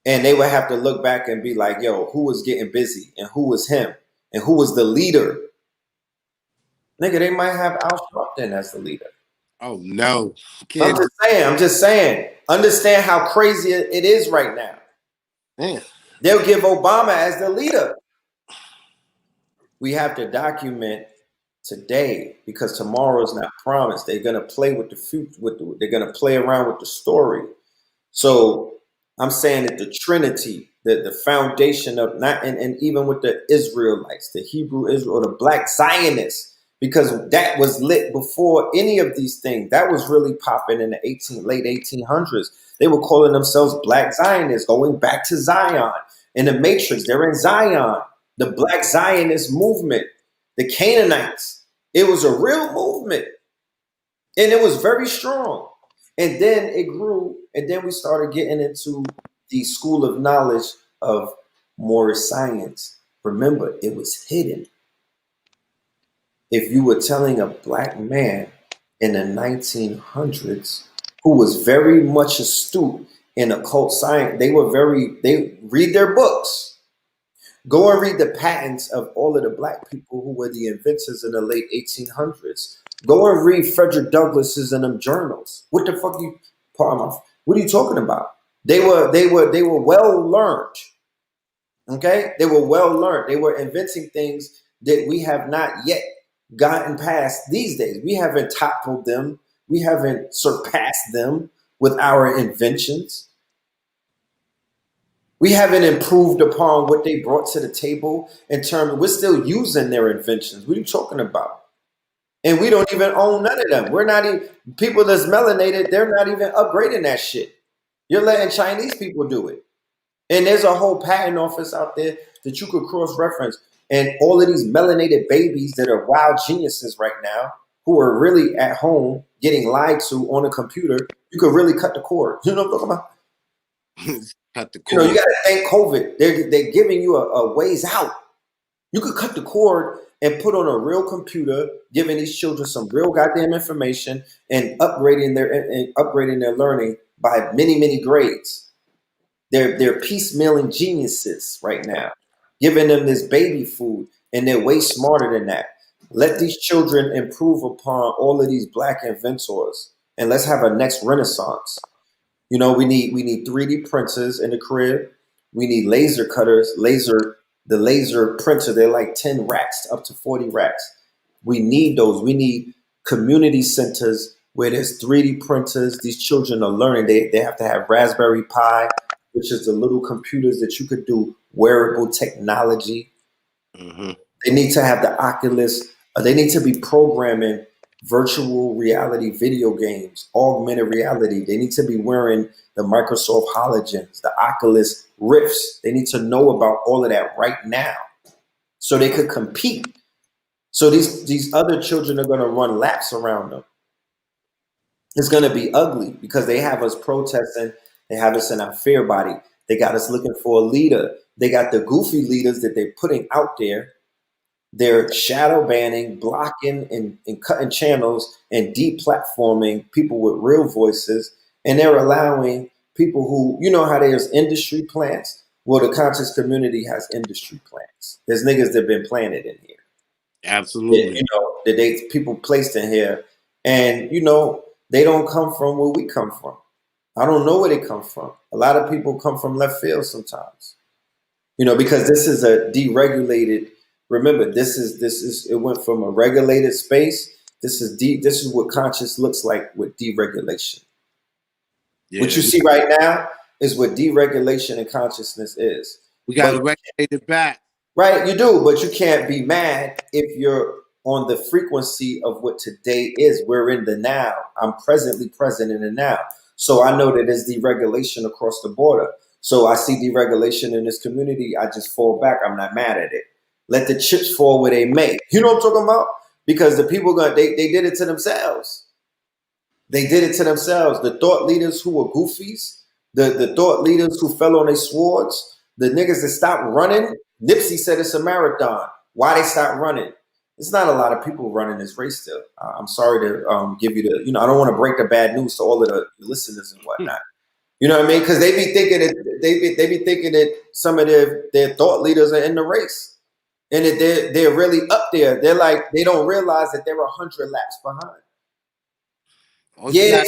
[SPEAKER 2] and they would have to look back and be like, yo, who was getting busy, and who was him, and who was the leader? Nigga, they might have Al Sharpton as the leader.
[SPEAKER 1] Oh, no.
[SPEAKER 2] I'm just saying. Understand how crazy it is right now.
[SPEAKER 1] Yeah.
[SPEAKER 2] They'll give Obama as the leader. We have to document today, because tomorrow is not promised. They're going to play with the future. They're going to play around with the story. So I'm saying that the Trinity, the foundation of and even with the Israelites, the Hebrew Israel, or the Black Zionists, because that was lit before any of these things. That was really popping in the late 1800s. They were calling themselves Black Zionists, going back to Zion. In the Matrix, they're in Zion. The Black Zionist movement, the Canaanites. It was a real movement, and it was very strong. And then it grew, and then we started getting into the school of knowledge of Moorish science. Remember, it was hidden. If you were telling a Black man in the 1900s who was very much astute in occult science, they read their books. Go and read the patents of all of the Black people who were the inventors in the late 1800s. Go and read Frederick Douglass's and them journals. What the fuck what are you talking about? They were well learned. Okay, they were well learned. They were inventing things that we have not yet gotten past these days. We haven't toppled them. We haven't surpassed them with our inventions. We haven't improved upon what they brought to the table in terms of we're still using their inventions. What are you talking about? And we don't even own none of them. We're not even people that's melanated, they're not even upgrading that shit. You're letting Chinese people do it. And there's a whole patent office out there that you could cross-reference. And all of these melanated babies that are wild geniuses right now, who are really at home getting lied to on a computer, you could really cut the cord. You know what I'm talking about?
[SPEAKER 1] Cut the
[SPEAKER 2] You know,
[SPEAKER 1] cord.
[SPEAKER 2] you got to thank COVID. They're giving you a ways out. You could cut the cord and put on a real computer, giving these children some real goddamn information and upgrading their learning by many grades. They're piecemealing geniuses right now, giving them this baby food, and they're way smarter than that. Let these children improve upon all of these black inventors, and let's have a next renaissance. You know, we need 3D printers in the crib. We need laser cutters, the laser printer. They're like 10 racks up to 40 racks. We need those. We need community centers where there's 3D printers. These children are learning. They have to have Raspberry Pi, which is the little computers that you could do wearable technology.
[SPEAKER 1] Mm-hmm.
[SPEAKER 2] They need to have the Oculus. They need to be programming virtual reality video games, augmented reality. They need to be wearing the Microsoft HoloLens, the Oculus Rifts. They need to know about all of that right now so they could compete. So these other children are going to run laps around them. It's going to be ugly because they have us protesting. They have us in our fear body. They got us looking for a leader. They got the goofy leaders that they're putting out there. They're shadow banning, blocking, and cutting channels and deplatforming people with real voices. And they're allowing people who, you know how there's industry plants? Well, the conscious community has industry plants. There's niggas that have been planted in here.
[SPEAKER 1] Absolutely.
[SPEAKER 2] You know, that people placed in here. And, you know, they don't come from where we come from. I don't know where they come from. A lot of people come from left field sometimes. You know, because this is a deregulated. Remember, this is it went from a regulated space. This is what conscious looks like with deregulation.
[SPEAKER 1] Yeah,
[SPEAKER 2] What you see right now is what deregulation and consciousness is.
[SPEAKER 1] we got to
[SPEAKER 2] But
[SPEAKER 1] regulate it back.
[SPEAKER 2] right, you do, but you can't be mad if you're on the frequency of what today is. We're in the now. I'm presently present in the now. So I know that there's deregulation across the border. So I see deregulation in this community. I just fall back. I'm not mad at it. Let the chips fall where they may. You know what I'm talking about? Because the people they did it to themselves. They did it to themselves. The thought leaders who were goofies, the thought leaders who fell on their swords, the niggas that stopped running. Nipsey said it's a marathon. Why they stopped running? It's not a lot of people running this race still. I'm sorry to give you I don't want to break the bad news to all of the listeners and whatnot. You know what I mean? Because they be thinking that they be thinking that some of their thought leaders are in the race. And that they're really up there. They're like, they don't realize that they're 100 laps behind. Yeah,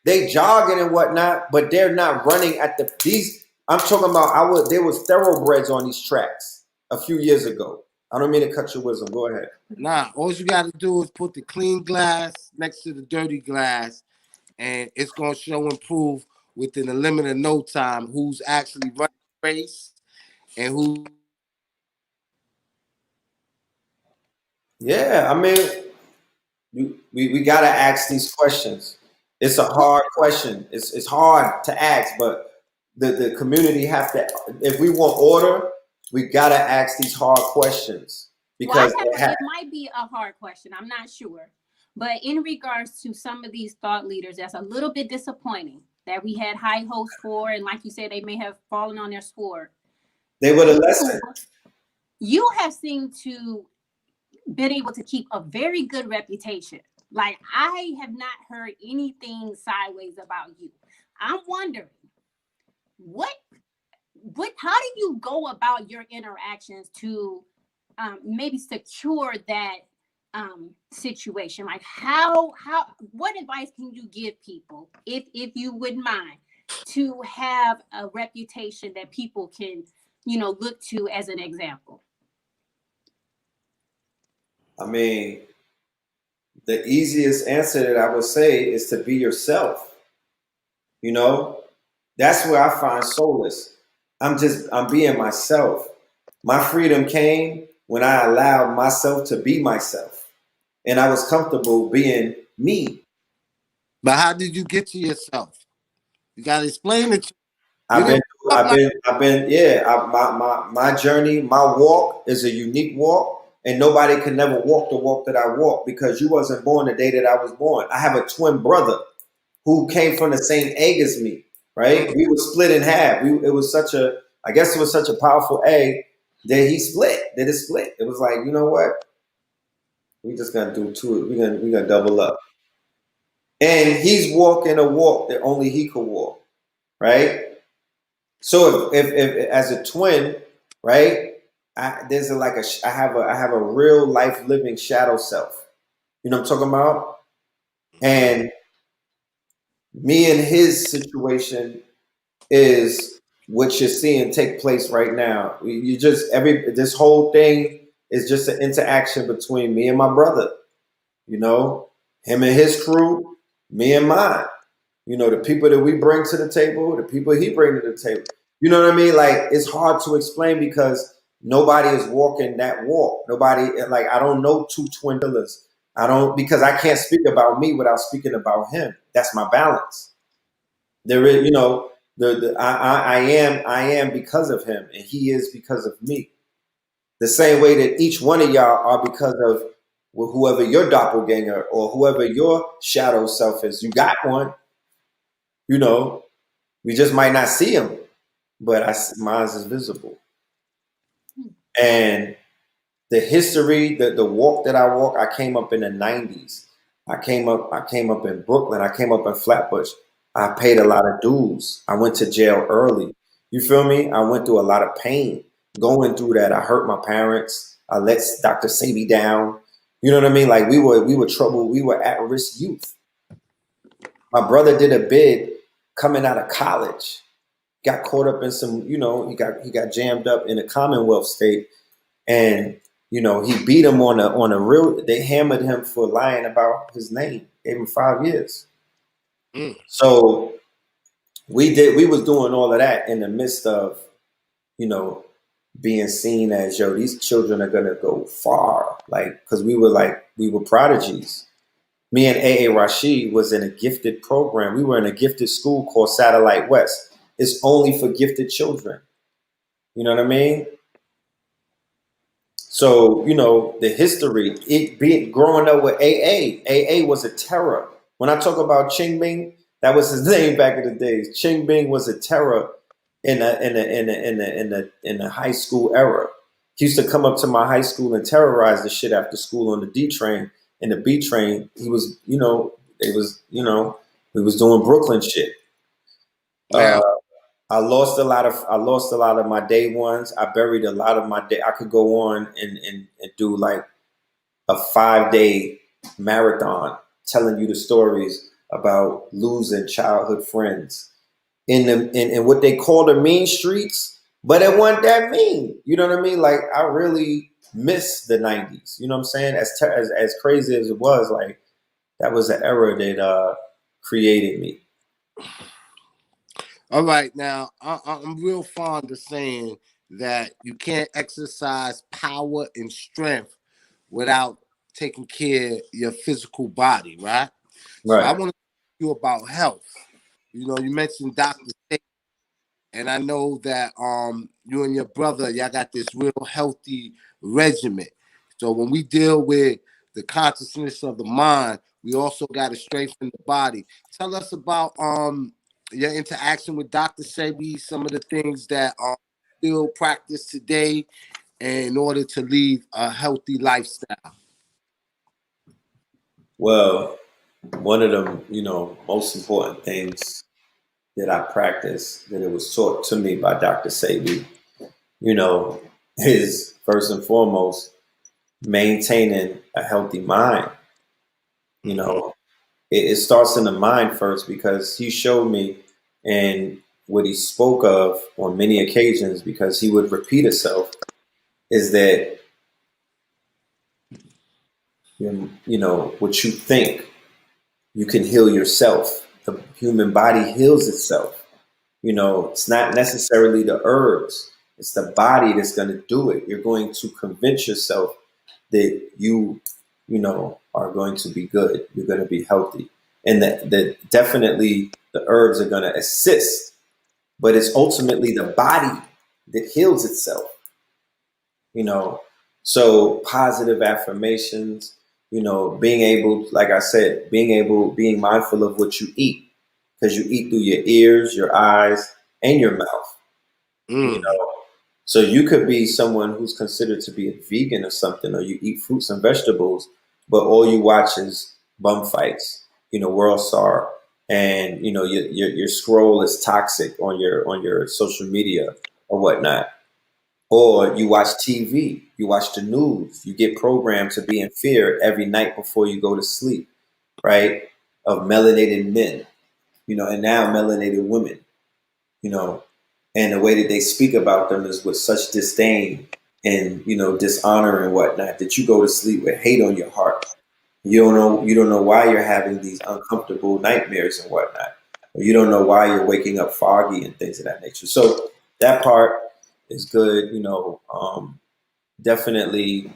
[SPEAKER 2] they jogging and whatnot, but they're not running at these. I'm talking about there was thoroughbreds on these tracks a few years ago. I don't mean to cut your wisdom. Go ahead.
[SPEAKER 1] Nah, all you got to do is put the clean glass next to the dirty glass, and it's going to show and prove within a limit of no time who's actually running the race and who.
[SPEAKER 2] Yeah, I mean, we got to ask these questions. It's a hard question. It's hard to ask, but the community have to. If we want order, we got to ask these hard questions because
[SPEAKER 3] it might be a hard question. I'm not sure. But in regards to some of these thought leaders, that's a little bit disappointing that we had high hopes for. And like you said, they may have fallen on their sword.
[SPEAKER 2] They were the lesson.
[SPEAKER 3] You have seemed to been able to keep a very good reputation. Like, I have not heard anything sideways about you. I'm wondering, how do you go about your interactions to maybe secure that situation? Like, what advice can you give people, if you wouldn't mind, to have a reputation that people can, look to as an example?
[SPEAKER 2] I mean, the easiest answer that I would say is to be yourself. You know, that's where I find solace. I'm being myself. My freedom came when I allowed myself to be myself, and I was comfortable being me.
[SPEAKER 1] But how did you get to yourself? You gotta explain it. You
[SPEAKER 2] I've been,
[SPEAKER 1] didn't up like
[SPEAKER 2] yeah. My journey, my walk is a unique walk, and nobody can never walk the walk that I walk because you wasn't born the day that I was born. I have a twin brother who came from the same egg as me. Right? We were split in half. It was such a, I guess it was such a powerful egg that he split. That it split. It was like, you know what? We just gonna do two. We're gonna double up. And he's walking a walk that only he could walk. Right? So if as a twin, right, there's I have a real life living shadow self. You know what I'm talking about? And me and his situation is what you're seeing take place right now. You just this whole thing is just an interaction between me and my brother. You know, him and his crew, me and mine. You know, the people that we bring to the table, the people he bring to the table. You know what I mean? Like, it's hard to explain because nobody is walking that walk. Nobody, like, I don't know two twin pillars. Because I can't speak about me without speaking about him. That's my balance. There is, you know, I am because of him, and he is because of me. The same way that each one of y'all are because of whoever your doppelganger or whoever your shadow self is. You got one. You know, we just might not see him, but mine is visible. And the history, the walk that I walk, I came up in the 90s. I came up in Brooklyn. I came up in Flatbush. I paid a lot of dues. I went to jail early. You feel me? I went through a lot of pain going through that. I hurt my parents. I let Dr. Sabi down. You know what I mean? Like we were trouble. We were at risk youth. My brother did a bid coming out of college. Got caught up in some, you know, he got jammed up in a Commonwealth state, and you know he beat him on a real. They hammered him for lying about his name. Gave him 5 years. So we was doing all of that in the midst of, you know, being seen as, yo, these children are gonna go far, like, because we were prodigies. Me and A.A. Rashid was in a gifted program. We were in a gifted school called Satellite West. It's only for gifted children. You know what I mean? So, you know, the history, growing up with AA was a terror. When I talk about Ching Bing, that was his name back in the days. Ching Bing was a terror in the high school era. He used to come up to my high school and terrorize the shit after school on the D train. In the B train, he was, you know, we was doing Brooklyn shit.
[SPEAKER 1] now.
[SPEAKER 2] I lost a lot of my day ones. I buried a lot of my day. I could go on and do like a 5-day marathon telling you the stories about losing childhood friends in what they call the mean streets, but it wasn't that mean. You know what I mean? Like, I really miss the 90s. You know what I'm saying? As crazy as it was, like, that was an era that created me.
[SPEAKER 1] All right, now I'm real fond of saying that you can't exercise power and strength without taking care of your physical body, right? So I
[SPEAKER 2] Right.
[SPEAKER 1] want to talk to you about health. You know, you mentioned Dr. Sabi, and I know that you and your brother, y'all got this real healthy regimen. So when we deal with the consciousness of the mind, we also got to strengthen the body. Tell us about your interaction with Dr. Sebi, some of the things that are still practiced today in order to lead a healthy lifestyle.
[SPEAKER 2] Well, one of the, you know, most important things that I practice, that it was taught to me by Dr. Sabi, you know, is first and foremost maintaining a healthy mind. You know, it starts in the mind first, because he showed me, and what he spoke of on many occasions, because he would repeat himself, is that what you think, you can heal yourself. The human body heals itself. It's not necessarily the herbs. It's the body that's going to do it. You're going to convince yourself that are going to be good. You're going to be healthy. And that definitely the herbs are going to assist, but it's ultimately the body that heals itself. So positive affirmations, being able, like I said, being mindful of what you eat, because you eat through your ears, your eyes, and your mouth. So you could be someone who's considered to be a vegan or something, or you eat fruits and vegetables, but all you watch is bum fights, World Star, and your scroll is toxic on your social media or whatnot. Or you watch TV, you watch the news, you get programmed to be in fear every night before you go to sleep, right? Of melanated men, and now melanated women, and the way that they speak about them is with such disdain and, dishonor and whatnot, that you go to sleep with hate on your heart. You don't know why you're having these uncomfortable nightmares and whatnot. Or you don't know why you're waking up foggy and things of that nature. So that part is good. Definitely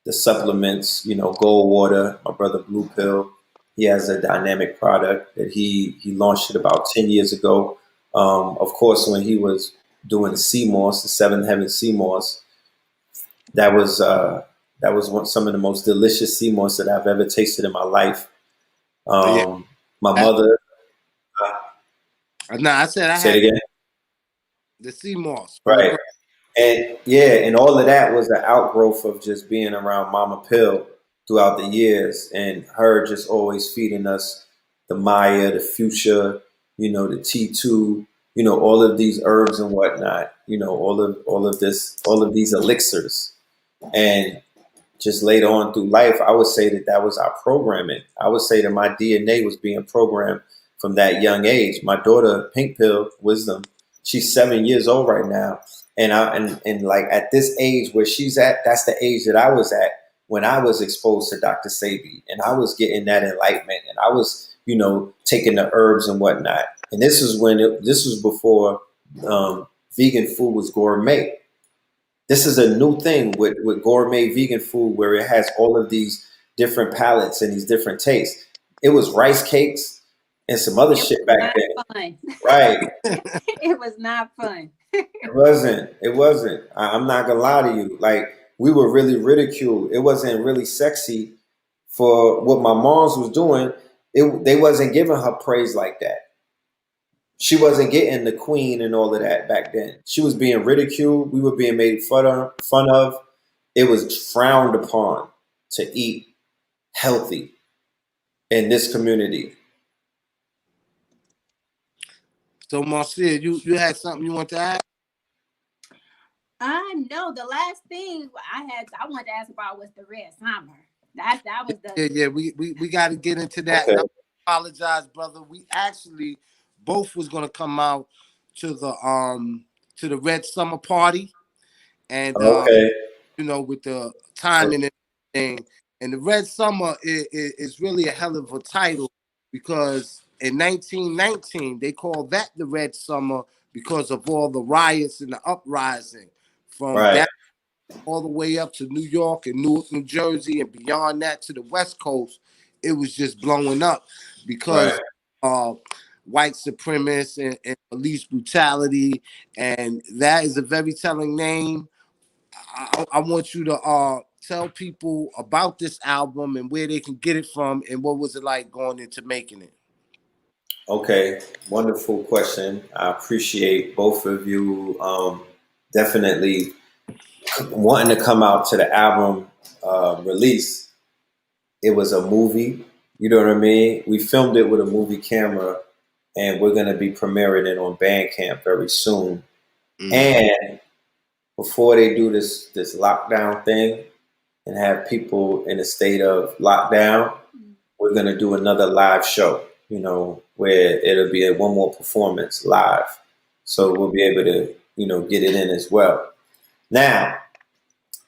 [SPEAKER 2] the supplements, Gold Water, my brother Blue Pill, he has a dynamic product that he launched it about 10 years ago. Of course, when he was doing the sea moss, the Seven Heaven sea moss, that was some of the most delicious sea moss that I've ever tasted in my life. My mother.
[SPEAKER 1] No, I said I
[SPEAKER 2] say
[SPEAKER 1] had
[SPEAKER 2] it again.
[SPEAKER 1] The sea moss,
[SPEAKER 2] Right. And all of that was the outgrowth of just being around Mama Pill throughout the years, and her just always feeding us the Maya, the Fuchsia, the T2, all of these herbs and whatnot, all of these elixirs. And just later on through life, I would say that was our programming. I would say that my DNA was being programmed from that young age. My daughter, Pink Pill Wisdom, she's 7 years old right now. And like at this age where she's at, that's the age that I was at when I was exposed to Dr. Sebi, and I was getting that enlightenment, and I was, taking the herbs and whatnot. And this was before vegan food was gourmet. This is a new thing with gourmet vegan food, where it has all of these different palettes and these different tastes. It was rice cakes and some other shit back then.
[SPEAKER 3] Fun.
[SPEAKER 2] Right.
[SPEAKER 3] It was not fun.
[SPEAKER 2] It wasn't. I'm not gonna lie to you. Like, we were really ridiculed. It wasn't really sexy for what my mom's was doing. They wasn't giving her praise like that. She wasn't getting the queen and all of that back then. She was being ridiculed. We were being made fun of. It was frowned upon to eat healthy in this community.
[SPEAKER 1] So, Marcia, you had something you want to add?
[SPEAKER 3] No. The last thing I wanted to ask about was the red summer. That was the
[SPEAKER 1] Yeah. We got to get into that.
[SPEAKER 2] Okay.
[SPEAKER 1] I apologize, brother. We actually both was gonna come out to the Red Summer Party, and
[SPEAKER 2] Okay.
[SPEAKER 1] with the timing and everything. And the Red Summer is really a hell of a title, because in 1919 they called that the Red Summer because of all the riots and the uprising from
[SPEAKER 2] Right.
[SPEAKER 1] all the way up to New York and Newark, New Jersey, and beyond that to the West Coast. It was just blowing up because white supremacists and police brutality, and that is a very telling name. I want you to tell people about this album and where they can get it from, and what was it like going into making it.
[SPEAKER 2] Okay, wonderful question. I appreciate both of you definitely wanting to come out to the album release. It was a movie, you know what I mean? We filmed it with a movie camera, and we're going to be premiering it on Bandcamp very soon. And before they do this lockdown thing and have people in a state of lockdown, we're going to do another live show, where it'll be one more performance live. So we'll be able to, get it in as well. Now,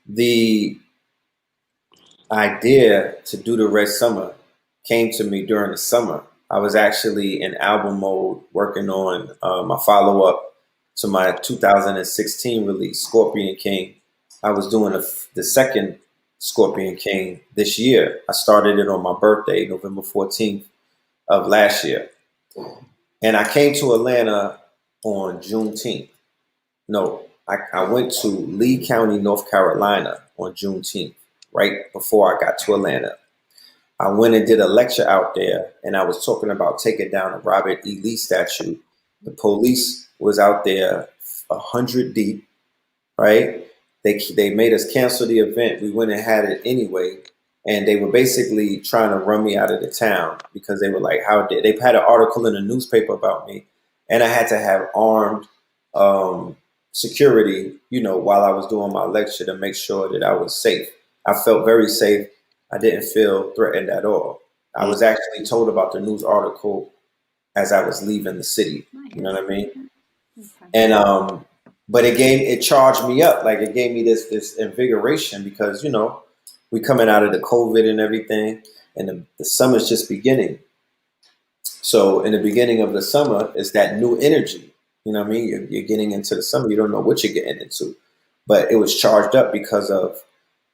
[SPEAKER 2] the idea to do the Red Summer came to me during the summer. I was actually in album mode working on my follow up to my 2016 release, Scorpion King. I was doing the second Scorpion King this year. I started it on my birthday, November 14th of last year. And I came to Atlanta on Juneteenth. No, I went to Lee County, North Carolina on Juneteenth, right before I got to Atlanta. I went and did a lecture out there, and I was talking about taking down a Robert E. Lee statue. The police was out there 100 deep, right? They made us cancel the event. We went and had it anyway, and they were basically trying to run me out of the town because they were like, "How dare?" They had an article in the newspaper about me, and I had to have armed security, while I was doing my lecture to make sure that I was safe. I felt very safe. I didn't feel threatened at all. I was actually told about the news article as I was leaving the city. You know what I mean? And but it charged me up. Like it gave me this invigoration because we coming out of the COVID and everything, and the summer's just beginning. So in the beginning of the summer is that new energy. You know what I mean? You're getting into the summer. You don't know what you're getting into, but it was charged up because of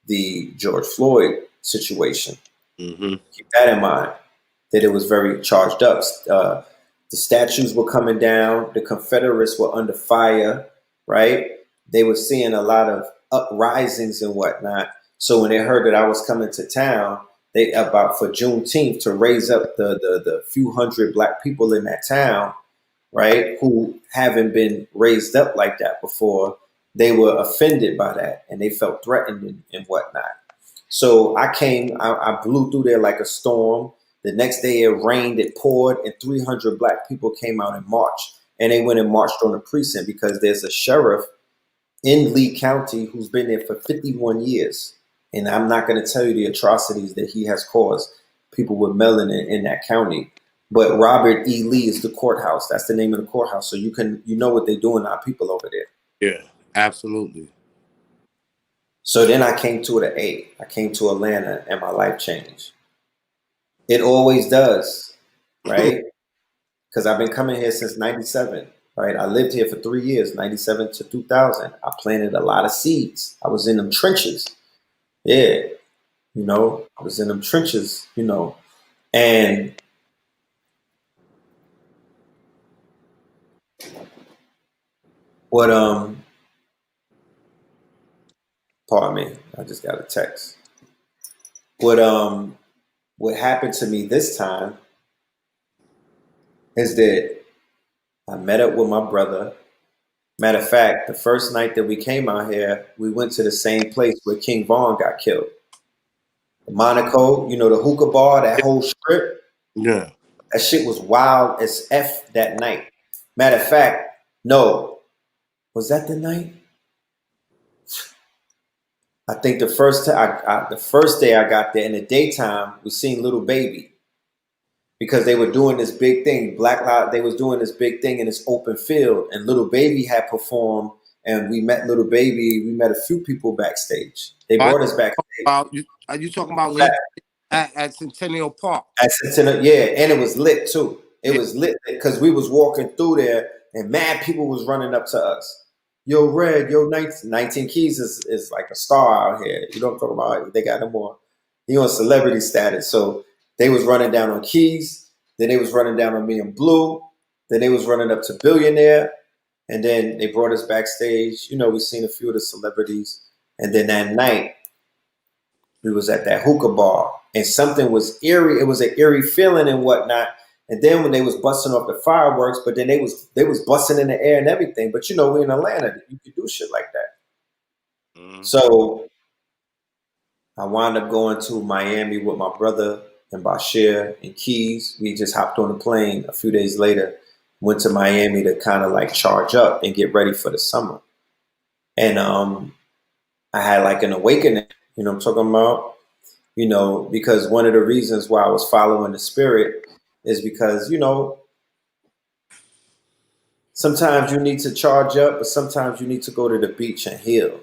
[SPEAKER 2] the George Floyd situation.
[SPEAKER 1] Mm-hmm.
[SPEAKER 2] Keep that in mind, that it was very charged up. The statues were coming down. The Confederates were under fire, right? They were seeing a lot of uprisings and whatnot. So when they heard that I was coming to town, they for Juneteenth to raise up the few hundred black people in that town, right, who haven't been raised up like that before, they were offended by that and they felt threatened and whatnot. So I blew through there like a storm. The next day it rained, it poured, and 300 black people came out and marched. And they went and marched on the precinct because there's a sheriff in Lee County who's been there for 51 years. And I'm not going to tell you the atrocities that he has caused people with melanin in that county. But Robert E. Lee is the courthouse. That's the name of the courthouse. So you know what they're doing to our people over there.
[SPEAKER 1] Yeah, absolutely.
[SPEAKER 2] So then I came to I came to Atlanta and my life changed. It always does, right? Because I've been coming here since 97, right? I lived here for 3 years, 97 to 2000. I planted a lot of seeds. I was in them trenches. Yeah, I was in them trenches, and what, pardon me, I just got a text. What happened to me this time is that I met up with my brother. Matter of fact, the first night that we came out here, we went to the same place where King Von got killed. The Monaco, the hookah bar, that whole strip.
[SPEAKER 1] Yeah.
[SPEAKER 2] That shit was wild as F that night. Matter of fact, no. Was that the night? I think the first day I got there in the daytime, we seen Little Baby. Because they were doing this big thing. They was doing this big thing in this open field, and Little Baby had performed, and we met Little Baby. We met a few people backstage. They brought us backstage.
[SPEAKER 1] Are you talking about at Centennial Park?
[SPEAKER 2] At Centennial, yeah, and it was lit too. It was lit because we was walking through there, and mad people was running up to us. Yo, Red, yo, 19 Keys is like a star out here. You know what I'm talking about? They got him on. He on celebrity status, so. They was running down on Keys, then they was running down on me and Blue, then they was running up to Billionaire, and then they brought us backstage. We seen a few of the celebrities, and then that night we was at that hookah bar, and something was eerie. It was an eerie feeling and whatnot. And then when they was busting off the fireworks, but then they was busting in the air and everything. But we in Atlanta, you could do shit like that. Mm-hmm. So I wound up going to Miami with my brother and Bashir and Keys. We just hopped on a plane a few days later, went to Miami to kind of like charge up and get ready for the summer. And I had like an awakening, what I'm talking about? Because one of the reasons why I was following the spirit is because, sometimes you need to charge up, but sometimes you need to go to the beach and heal.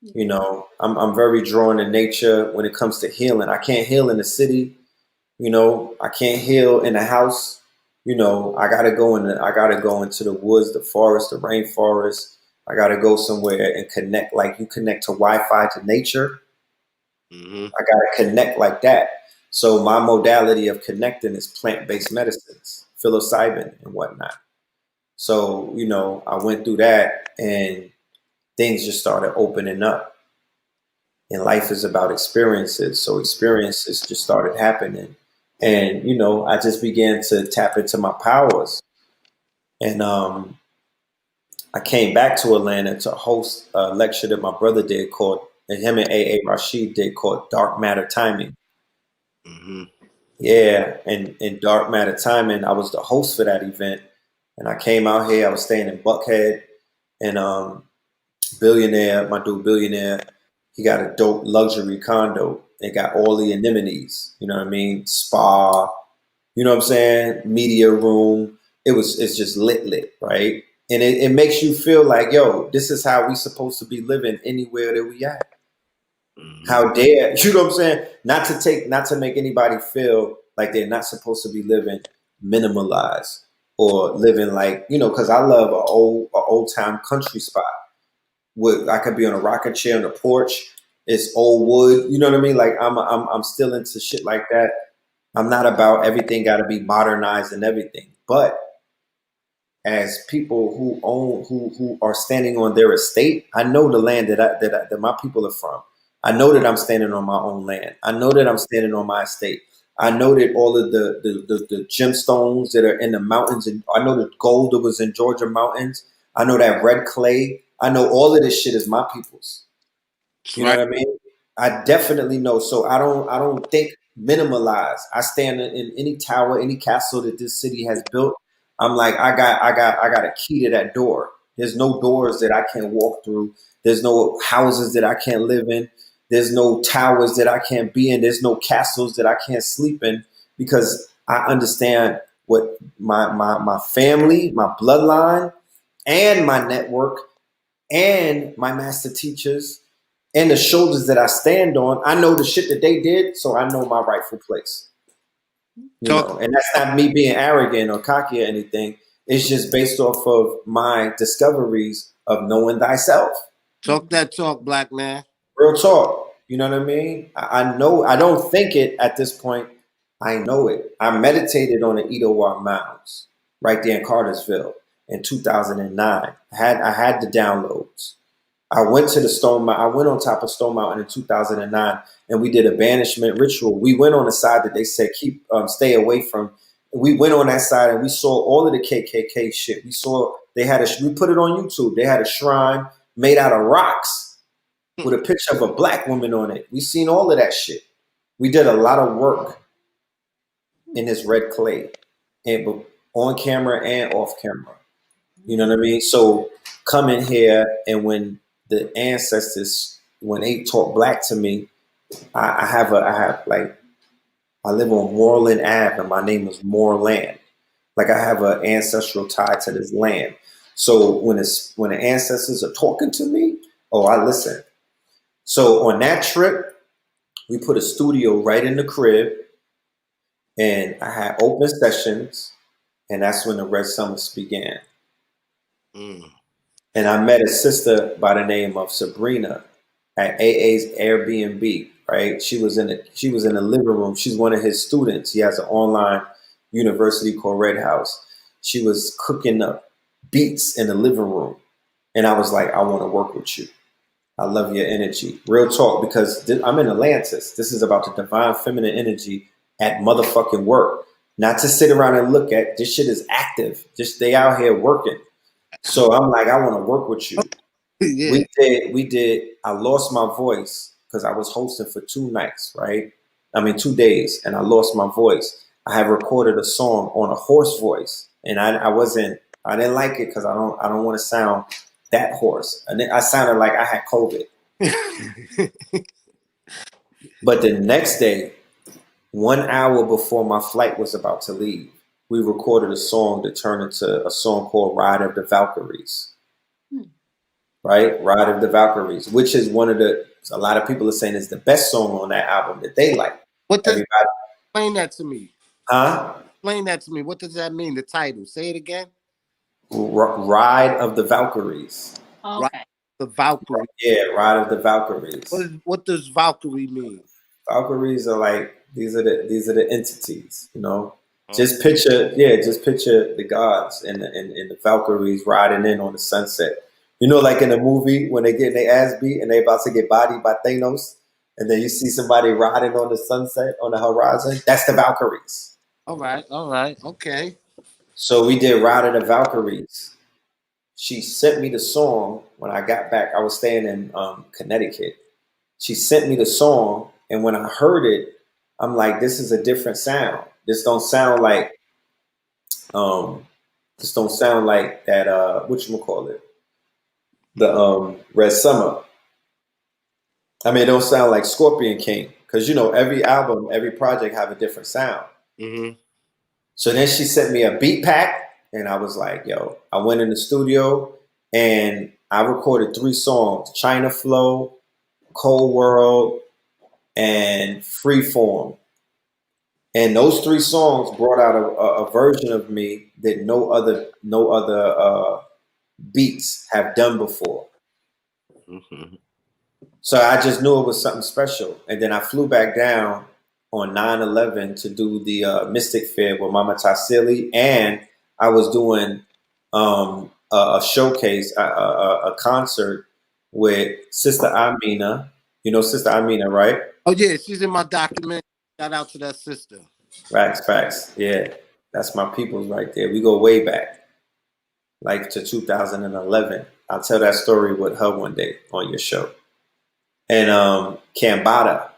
[SPEAKER 2] You know, I'm very drawn to nature when it comes to healing. I can't heal in the city. You know, I can't heal in the house. You know, I gotta go into the woods, the forest, the rainforest. I gotta go somewhere and connect like you connect to Wi-Fi to nature.
[SPEAKER 1] Mm-hmm.
[SPEAKER 2] I gotta connect like that. So my modality of connecting is plant-based medicines, psilocybin and whatnot. So, you know, I went through that and things just started opening up. And life is about experiences. So experiences just started happening. And, you know, I just began to tap into my powers. And I came back to Atlanta to host a lecture that my brother did called, and him and A.A. Rashid did called Dark Matter Timing.
[SPEAKER 1] Mm-hmm.
[SPEAKER 2] Yeah, and in Dark Matter Timing, I was the host for that event. And I came out here, I was staying in Buckhead, and Billionaire, my dude Billionaire, he got a dope luxury condo. It got all the amenities, you know what I mean? Spa, you know what I'm saying? Media room. It's just lit, right? And it makes you feel like, yo, this is how we supposed to be living anywhere that we at.
[SPEAKER 1] Mm-hmm.
[SPEAKER 2] How dare, you know what I'm saying? Not to make anybody feel like they're not supposed to be living minimalized or living like, you know, because I love a old time country spot. I could be on a rocking chair on the porch. It's old wood. You know what I mean? Like I'm still into shit like that. I'm not about everything got to be modernized and everything. But as people who are standing on their estate, I know the land that my people are from. I know that I'm standing on my own land. I know that I'm standing on my estate. I know that all of the gemstones that are in the mountains, and I know the gold that was in Georgia mountains. I know that red clay. I know all of this shit is my people's.
[SPEAKER 1] That's
[SPEAKER 2] You know
[SPEAKER 1] right.
[SPEAKER 2] what I mean? I definitely know. So I don't think minimalize. I stand in any tower, any castle that this city has built. I'm like, I got a key to that door. There's no doors that I can't walk through. There's no houses that I can't live in. There's no towers that I can't be in. There's no castles that I can't sleep in because I understand what my family, my bloodline, and my network, and my master teachers, and the shoulders that I stand on. I know the shit that they did, so I know my rightful place. You
[SPEAKER 1] Talk
[SPEAKER 2] know, and that's not me being arrogant or cocky or anything. It's just based off of my discoveries of knowing thyself.
[SPEAKER 1] talk that talk, black man.
[SPEAKER 2] Real talk. You know what I mean? I know. I don't think it at this point. I know it. I meditated on the Etowah Mounds right there in Cartersville in 2009. I had the downloads. I went to the Stone Mountain. I went on top of Stone Mountain in 2009, and we did a banishment ritual. We went on the side that they said stay away from. We went on that side, and we saw all of the KKK shit. We saw we put it on YouTube. They had a shrine made out of rocks with a picture of a black woman on it. We seen all of that shit. We did a lot of work in this red clay, and on camera and off camera. You know what I mean? So come in here, and when the ancestors, when they talk black to me, I live on Moreland Ave, and my name is Moreland. Like I have an ancestral tie to this land. So when the ancestors are talking to me, oh, I listen. So on that trip, we put a studio right in the crib, and I had open sessions, and that's when the Red Summits began.
[SPEAKER 1] Mm.
[SPEAKER 2] And I met a sister by the name of Sabrina at AA's Airbnb. Right, she was in the living room. She's one of his students. He has an online university called Red House. She was cooking up beats in the living room, and I was like, I want to work with you. I love your energy. Real talk, because I'm in Atlantis. This is about the divine feminine energy at motherfucking work. Not to sit around and look at. This shit is active. Just they out here working. So I'm like, I want to work with you.
[SPEAKER 1] Yeah.
[SPEAKER 2] We did. I lost my voice because I was hosting for 2 nights, right? I mean, 2 days, and I lost my voice. I had recorded a song on a hoarse voice, and I didn't like it because I don't want to sound that hoarse. And I sounded like I had COVID. But the next day, 1 hour before my flight was about to leave, we recorded a song that turned into a song called Ride of the Valkyries. Right? Ride of the Valkyries, which is a lot of people are saying is the best song on that album that they like.
[SPEAKER 1] What does explain that to me?
[SPEAKER 2] Huh?
[SPEAKER 1] Explain that to me. What does that mean? The title. Say it again.
[SPEAKER 2] Ride of the Valkyries.
[SPEAKER 3] Okay.
[SPEAKER 1] Ride the Valkyrie.
[SPEAKER 2] Yeah, Ride of the Valkyries.
[SPEAKER 1] What does Valkyrie mean?
[SPEAKER 2] Valkyries are like these are the entities, you know. Just picture the gods and the Valkyries riding in on the sunset. You know, like in a movie when they get their ass beat and they about to get bodied by Thanos, and then you see somebody riding on the sunset on the horizon. That's the Valkyries.
[SPEAKER 1] All right, okay.
[SPEAKER 2] So we did Ride of the Valkyries. She sent me the song when I got back. I was staying in Connecticut. She sent me the song, and when I heard it, I'm like, this is a different sound. This don't sound like that whatchamacallit, the Red Summer. I mean, it don't sound like Scorpion King, because you know every album, every project have a different sound.
[SPEAKER 1] Mm-hmm.
[SPEAKER 2] So then she sent me a beat pack, and I was like, yo, I went in the studio and I recorded 3 songs: China Flow, Cold World, and Freeform. And those 3 songs brought out a version of me that no other beats have done before.
[SPEAKER 1] Mm-hmm.
[SPEAKER 2] So I just knew it was something special. And then I flew back down on 9/11 to do the Mystic Fair with Mama Tassili, and I was doing a showcase, a concert with Sister Amina. You know Sister Amina, right?
[SPEAKER 1] Oh yeah, she's in my document. Shout out to that sister.
[SPEAKER 2] Facts. Yeah, that's my peoples right there. We go way back, like to 2011. I'll tell that story with her one day on your show. And Kambada,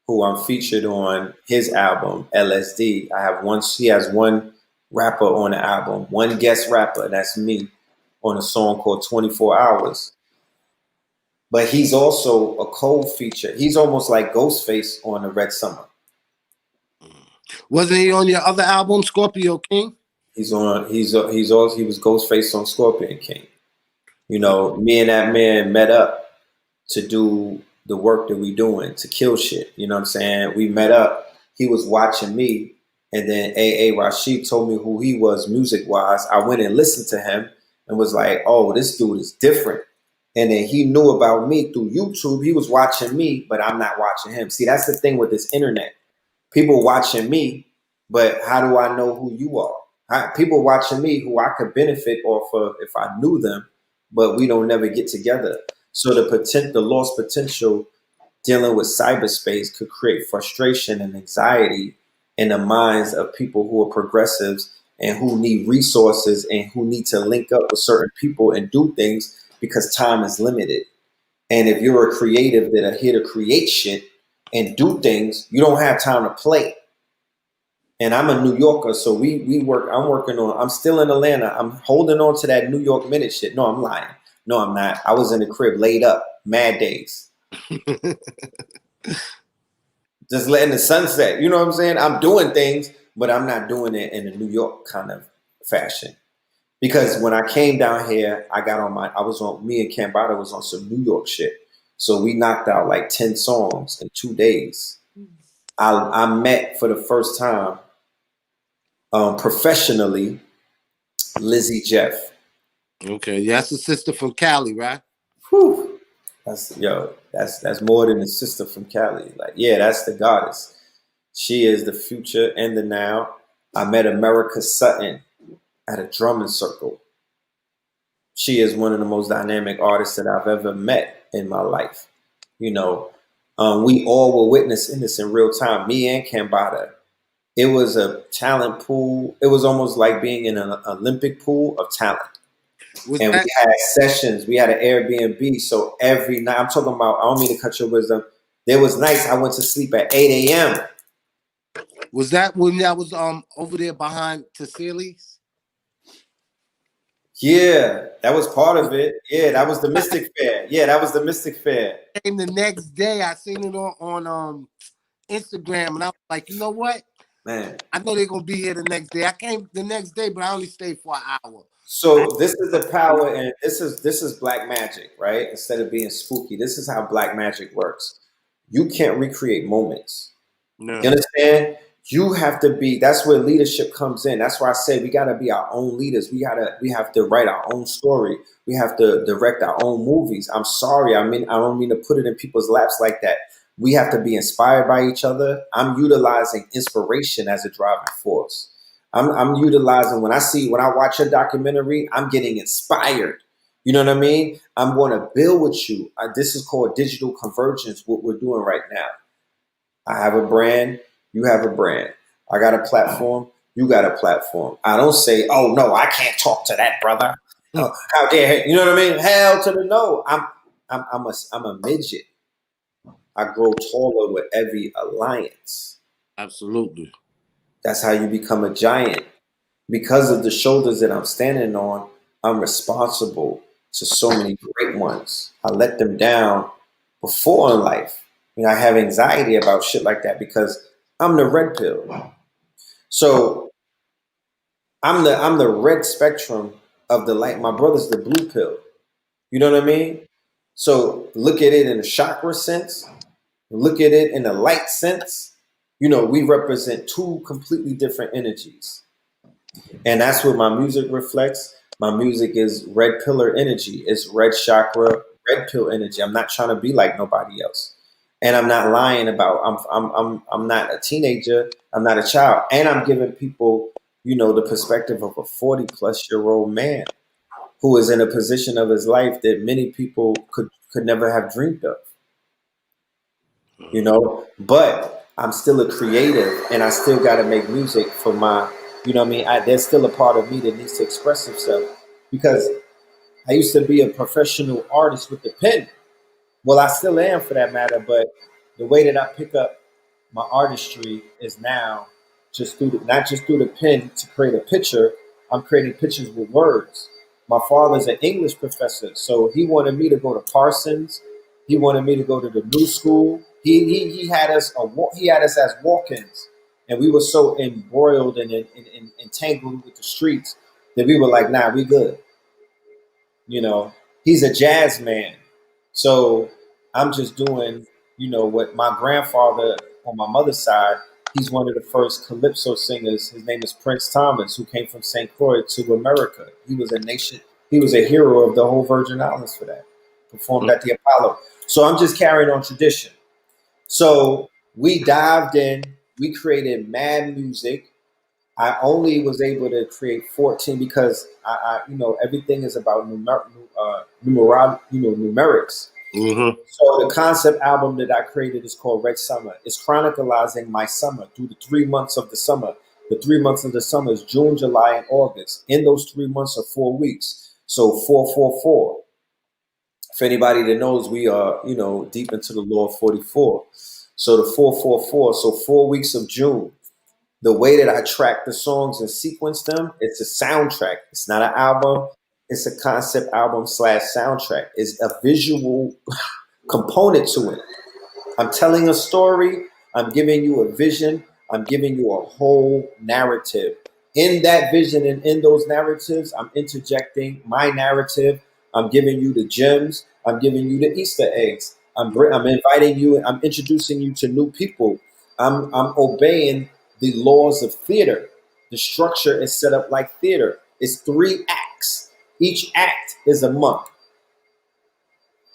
[SPEAKER 2] who I'm featured on his album LSD. He has one rapper on the album, one guest rapper, that's me, on a song called 24 Hours. But he's also a co-feature. He's almost like Ghostface on the Red Summer.
[SPEAKER 1] Wasn't he on your other album, Scorpio King?
[SPEAKER 2] He was Ghostface on Scorpion King. You know, me and that man met up to do the work that we doing, to kill shit. You know what I'm saying? We met up. He was watching me, and then A.A. Rashid told me who he was music-wise. I went and listened to him and was like, oh, this dude is different. And then he knew about me through YouTube. He was watching me, but I'm not watching him. See, that's the thing with this internet. People watching me, but how do I know who you are? People watching me who I could benefit off of if I knew them, but we don't never get together. So the lost potential dealing with cyberspace could create frustration and anxiety in the minds of people who are progressives and who need resources and who need to link up with certain people and do things because time is limited. And if you're a creative that are here to create shit and do things, you don't have time to play. And I'm a New Yorker, so I'm still in Atlanta. I'm holding on to that New York minute shit. No, I'm lying. No, I'm not. I was in the crib laid up, mad days. Just letting the sun set. You know what I'm saying? I'm doing things, but I'm not doing it in a New York kind of fashion. Because when I came down here, me and Kambada was on some New York shit. So we knocked out like 10 songs in 2 days. I met for the first time professionally Lizzie Jeff.
[SPEAKER 1] Okay, yeah, that's a sister from Cali, right?
[SPEAKER 2] Whew. That's more than a sister from Cali. Like, yeah, that's the goddess. She is the future and the now. I met America Sutton at a drumming circle. She is one of the most dynamic artists that I've ever met in my life. You know, we all were witnessing this in real time, me and Kambada. It was a talent pool. It was almost like being in an Olympic pool of talent. We had sessions. We had an Airbnb. So every night, I'm talking about, I don't mean to cut your wisdom. There was nights I went to sleep at 8 a.m.
[SPEAKER 1] Was that when that was over there behind Tassili's?
[SPEAKER 2] Yeah, that was part of it. Yeah, that was the Mystic Fair. Yeah, that was the Mystic Fair.
[SPEAKER 1] And the next day, I seen it on Instagram, and I was like, you know what?
[SPEAKER 2] Man.
[SPEAKER 1] I know they're gonna be here the next day. I came the next day, but I only stayed for an hour.
[SPEAKER 2] So this is the power, and this is black magic, right? Instead of being spooky, this is how black magic works. You can't recreate moments.
[SPEAKER 1] No.
[SPEAKER 2] You understand? You have to be. That's where leadership comes in. That's why I say we gotta be our own leaders. We have to write our own story. We have to direct our own movies. I'm sorry. I don't mean to put it in people's laps like that. We have to be inspired by each other. I'm utilizing inspiration as a driving force. I'm utilizing when I watch a documentary, I'm getting inspired. You know what I mean? I'm going to build with you. This is called digital convergence, what we're doing right now. I have a brand, you have a brand. I got a platform, you got a platform. I don't say, oh no, I can't talk to that brother. How dare you know what I mean? Hell to the no. I'm a midget. I grow taller with every alliance.
[SPEAKER 1] Absolutely.
[SPEAKER 2] That's how you become a giant. Because of the shoulders that I'm standing on, I'm responsible to so many great ones. I let them down before in life. I have anxiety about shit like that because I'm the red pill. So I'm the red spectrum of the light. My brother's the blue pill. You know what I mean? So look at it in a chakra sense. Look at it in a light sense. We represent two completely different energies. And that's what my music reflects. My music is red pillar energy. It's red chakra, red pill energy. I'm not trying to be like nobody else. And I'm not lying about I'm not a teenager. I'm not a child. And I'm giving people, the perspective of a 40-plus-year-old man who is in a position of his life that many people could never have dreamed of. But I'm still a creative and I still got to make music for my, there's still a part of me that needs to express itself because I used to be a professional artist with the pen. Well, I still am for that matter, but the way that I pick up my artistry is now not just through the pen to create a picture. I'm creating pictures with words. My father's an English professor, so he wanted me to go to Parsons. He wanted me to go to the new school. He had us as walk-ins, and we were so embroiled and entangled with the streets that we were like, nah, we good. He's a jazz man, so I'm just doing, what my grandfather on my mother's side. He's one of the first calypso singers. His name is Prince Thomas, who came from St. Croix to America. He was a hero of the whole Virgin Islands for that. Performed at the Apollo. So I'm just carrying on tradition. So we dived in. We created mad music. I only was able to create 14 because everything is about numerics.
[SPEAKER 1] Mm-hmm.
[SPEAKER 2] So the concept album that I created is called Red Summer. It's chronicalizing my summer through the 3 months of the summer. The 3 months of the summer is June, July, and August. In those 3 months are 4 weeks. So 444. For anybody that knows, we are, deep into the law of 44. So the 444, so 4 weeks of June. The way that I track the songs and sequence them, it's a soundtrack. It's not an album. It's a concept album / soundtrack. It's a visual component to it. I'm telling a story. I'm giving you a vision. I'm giving you a whole narrative. In that vision and in those narratives, I'm interjecting my narrative. I'm giving you the gems. I'm giving you the Easter eggs. I'm inviting you. I'm introducing you to new people. I'm obeying the laws of theater. The structure is set up like theater. It's 3 acts. Each act is a month.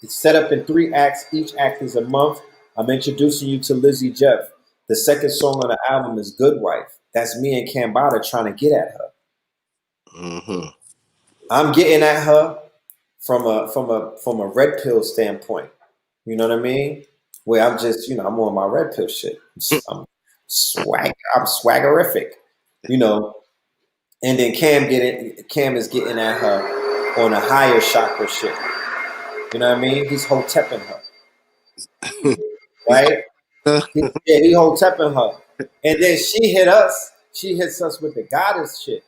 [SPEAKER 2] It's set up in 3 acts. Each act is a month. I'm introducing you to Lizzie Jeff. The second song on the album is Good Wife. That's me and Cambada trying to get at her.
[SPEAKER 1] Mm-hmm.
[SPEAKER 2] I'm getting at her from a red pill standpoint. You know what I mean? Where I'm just, I'm on my red pill shit. I'm swaggerific, And then Cam is getting at her on a higher chakra shit. You know what I mean? He's hotepping her. Right? He hotepping her. And then she hits us with the goddess shit.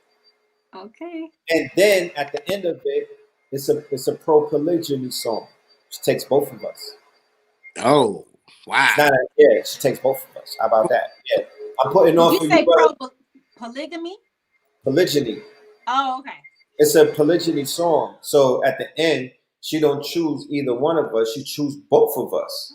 [SPEAKER 3] Okay.
[SPEAKER 2] And then at the end of it, it's a pro-polygyny song. She takes both of us.
[SPEAKER 1] Oh, wow.
[SPEAKER 2] She takes both of us. How about that? Yeah. I'm putting on
[SPEAKER 3] you
[SPEAKER 2] for
[SPEAKER 3] say
[SPEAKER 2] you, brother.
[SPEAKER 3] polygamy?
[SPEAKER 2] Polygyny.
[SPEAKER 3] Oh, okay.
[SPEAKER 2] It's a polygyny song. So at the end, she don't choose either one of us. She choose both of us.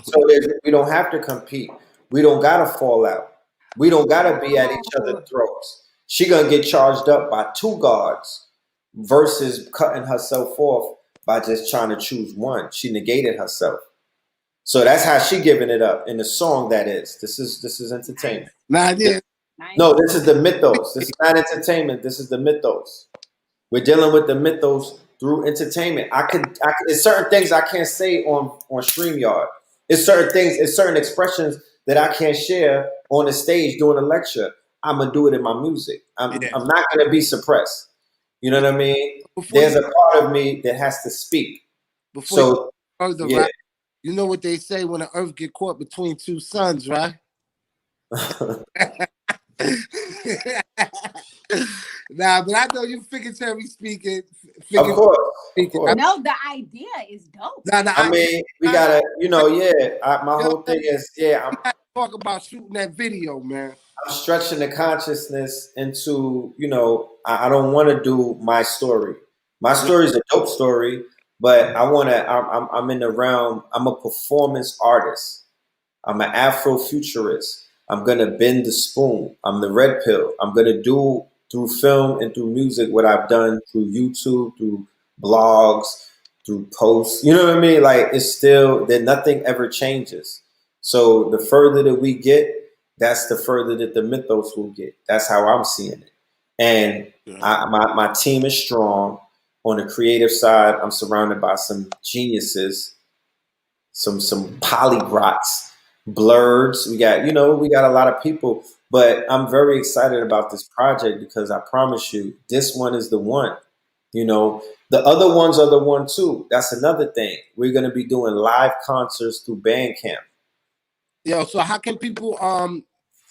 [SPEAKER 2] So we don't have to compete. We don't gotta fall out. We don't gotta be at each other's throats. She gonna get charged up by two guards versus cutting herself off by just trying to choose one. She negated herself. So that's how she giving it up in the song. That is. This is entertainment.
[SPEAKER 1] Nah, yeah.
[SPEAKER 2] No, this is the mythos. This is not entertainment. This is the mythos. We're dealing with the mythos through entertainment. There's certain things I can't say on StreamYard. It's certain expressions that I can't share on the stage during a lecture. I'm gonna do it in my music. I'm not gonna be suppressed. You know what I mean? There's a part of me that has to speak. So
[SPEAKER 1] further,
[SPEAKER 2] yeah.
[SPEAKER 1] right? You know what they say when the earth get caught between two suns, right? Nah, but I know you figuratively speaking.
[SPEAKER 2] Of course.
[SPEAKER 3] No, the idea is dope.
[SPEAKER 2] I mean, we gotta, my whole thing is, I'm
[SPEAKER 1] talk about shooting that video, man.
[SPEAKER 2] I'm stretching the consciousness into, I don't want to do my story. My story is a dope story, but I'm in the realm. I'm a performance artist. I'm an Afrofuturist. I'm gonna bend the spoon. I'm the red pill. I'm gonna do through film and through music what I've done through YouTube, through blogs, through posts. You know what I mean? Like, it's still that nothing ever changes. So the further that we get, that's the further that the mythos will get. That's how I'm seeing it. And my team is strong. On the creative side, I'm surrounded by some geniuses, some polyglots, blurs. We got a lot of people. But I'm very excited about this project because I promise you, this one is the one. The other ones are the one too. That's another thing. We're gonna be doing live concerts through Bandcamp.
[SPEAKER 1] Yo, so how can people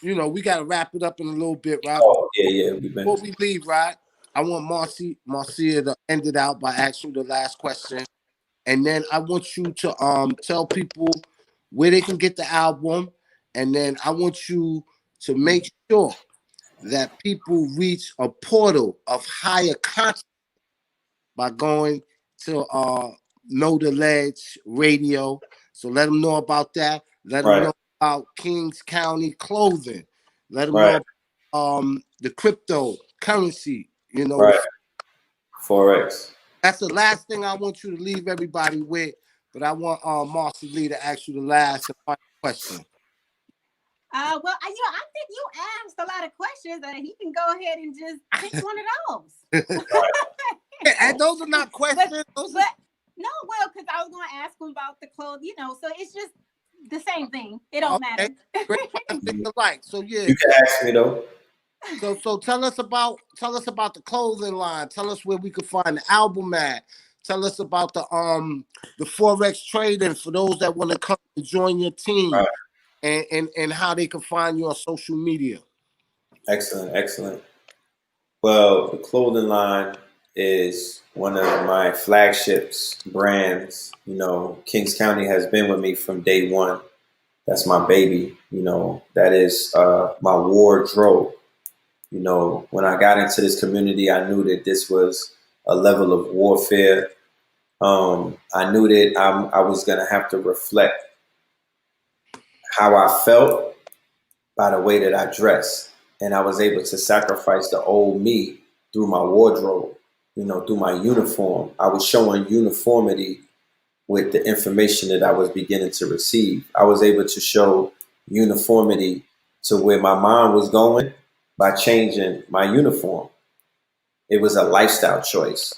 [SPEAKER 1] we gotta wrap it up in a little bit, right?
[SPEAKER 2] Oh, yeah.
[SPEAKER 1] Before we leave, right? I want Marcia to end it out by asking you the last question. And then I want you to tell people where they can get the album. And then I want you to make sure that people reach a portal of higher consciousness by going to Know the Ledge Radio. So let them know about that. Let them know about Kings County Clothing. Let them know about, the cryptocurrency,
[SPEAKER 2] Forex.
[SPEAKER 1] That's the last thing I want you to leave everybody with. But I want Marcy Lee to ask you the last and final question.
[SPEAKER 3] Well, I think you asked a lot of questions, and he can go ahead and just pick one of those.
[SPEAKER 1] And those are not questions.
[SPEAKER 3] Because I was going to ask him about the clothes, so it's just the same thing. It don't matter.
[SPEAKER 1] Alike. So yeah,
[SPEAKER 2] you can ask me though.
[SPEAKER 1] So tell us about the clothing line. Tell us where we could find the album at. Tell us about the Forex trading for those that want to come and join your team, and how they can find you on social media.
[SPEAKER 2] Excellent. Well, the clothing line is one of my flagships brands. Kings County has been with me from day one. That's my baby. That is my wardrobe. When I got into this community, I knew that this was a level of warfare. I knew that I was going to have to reflect how I felt by the way that I dressed. And I was able to sacrifice the old me through my wardrobe, through my uniform. I was showing uniformity with the information that I was beginning to receive. I was able to show uniformity to where my mind was going by changing my uniform. It was a lifestyle choice.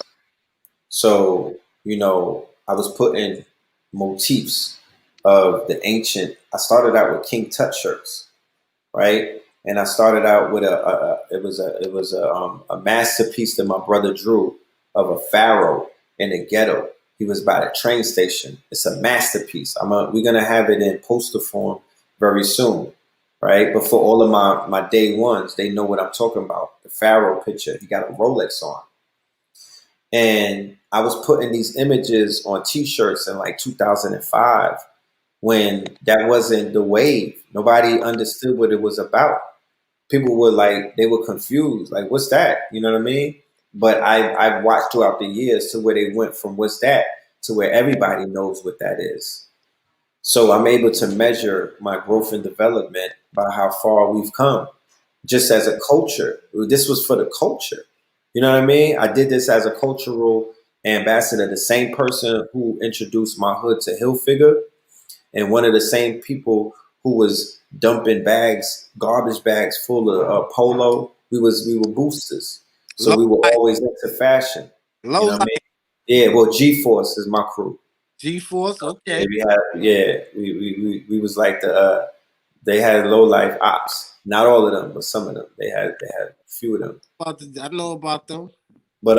[SPEAKER 2] So, I was putting motifs of the ancient. I started out with King Tut shirts, right? And I started out with a masterpiece that my brother drew of a pharaoh in the ghetto. He was by the train station. It's a masterpiece. We're gonna have it in poster form very soon, right? But for all of my day ones, they know what I'm talking about. The pharaoh picture. He got a Rolex on. And I was putting these images on T-shirts in like 2005. when that wasn't the wave. Nobody understood what it was about. People were like, they were confused. Like, what's that? You know what I mean? But I've watched throughout the years to where they went from what's that to where everybody knows what that is. So I'm able to measure my growth and development by how far we've come just as a culture. This was for the culture. You know what I mean? I did this as a cultural ambassador, the same person who introduced my hood to Hilfiger, and one of the same people who was dumping bags, garbage bags full of polo. We were boosters, so we were always into fashion. You know what I mean? Yeah. Well, G-Force is my crew.
[SPEAKER 1] G-Force, okay.
[SPEAKER 2] We was like they had low life ops. Not all of them, but some of them. They had a few of them.
[SPEAKER 1] I know about them.
[SPEAKER 2] But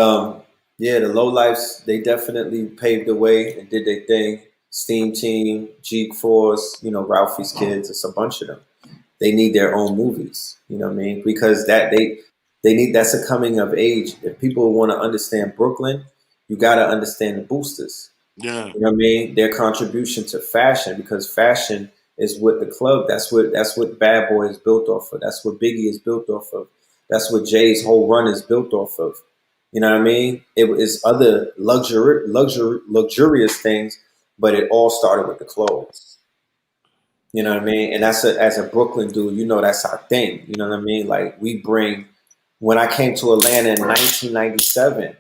[SPEAKER 2] the low lifes, they definitely paved the way and did their thing. Steam Team, G-Force, Ralphie's Kids, it's a bunch of them. They need their own movies, you know what I mean? Because they need, that's a coming of age. If people want to understand Brooklyn, you got to understand the boosters.
[SPEAKER 1] Yeah.
[SPEAKER 2] You know what I mean? Their contribution to fashion, because fashion is what the club, that's what Bad Boy is built off of. That's what Biggie is built off of. That's what Jay's whole run is built off of. You know what I mean? It is other luxurious things, but it all started with the clothes. You know what I mean? And as a Brooklyn dude, that's our thing. You know what I mean? Like when I came to Atlanta in 1997,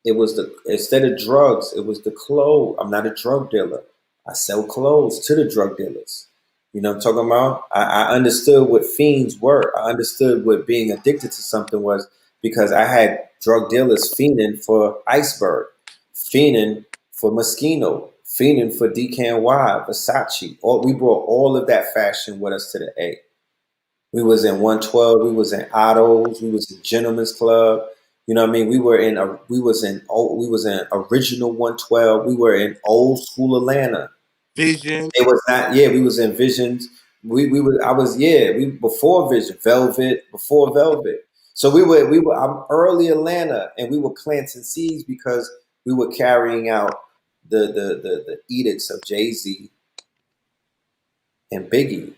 [SPEAKER 2] it was instead of drugs, it was the clothes. I'm not a drug dealer. I sell clothes to the drug dealers. You know what I'm talking about? I understood what fiends were. I understood what being addicted to something was, because I had drug dealers fiending for Iceberg, fiending for Moschino, fiending for DKNY, Versace. We brought all of that fashion with us to the A. We was in 112. We was in Otto's. We was in Gentleman's Club. You know what I mean? We was in original 112. We were in old school Atlanta.
[SPEAKER 1] Vision.
[SPEAKER 2] It was not. Yeah, we was in Visions. We before Vision, Velvet, before Velvet. So I'm early Atlanta, and we were planting seeds because we were carrying out the edicts of Jay-Z and Biggie,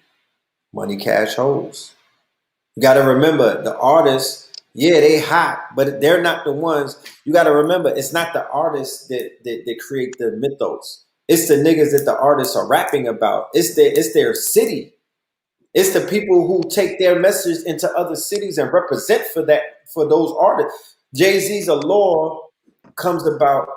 [SPEAKER 2] Money Cash Holes. You got to remember, the artists, they hot, but they're not the ones. You got to remember, it's not the artists that create the mythos. It's the niggas that the artists are rapping about. It's their city. It's the people who take their message into other cities and represent for those artists. Jay-Z's Allure comes about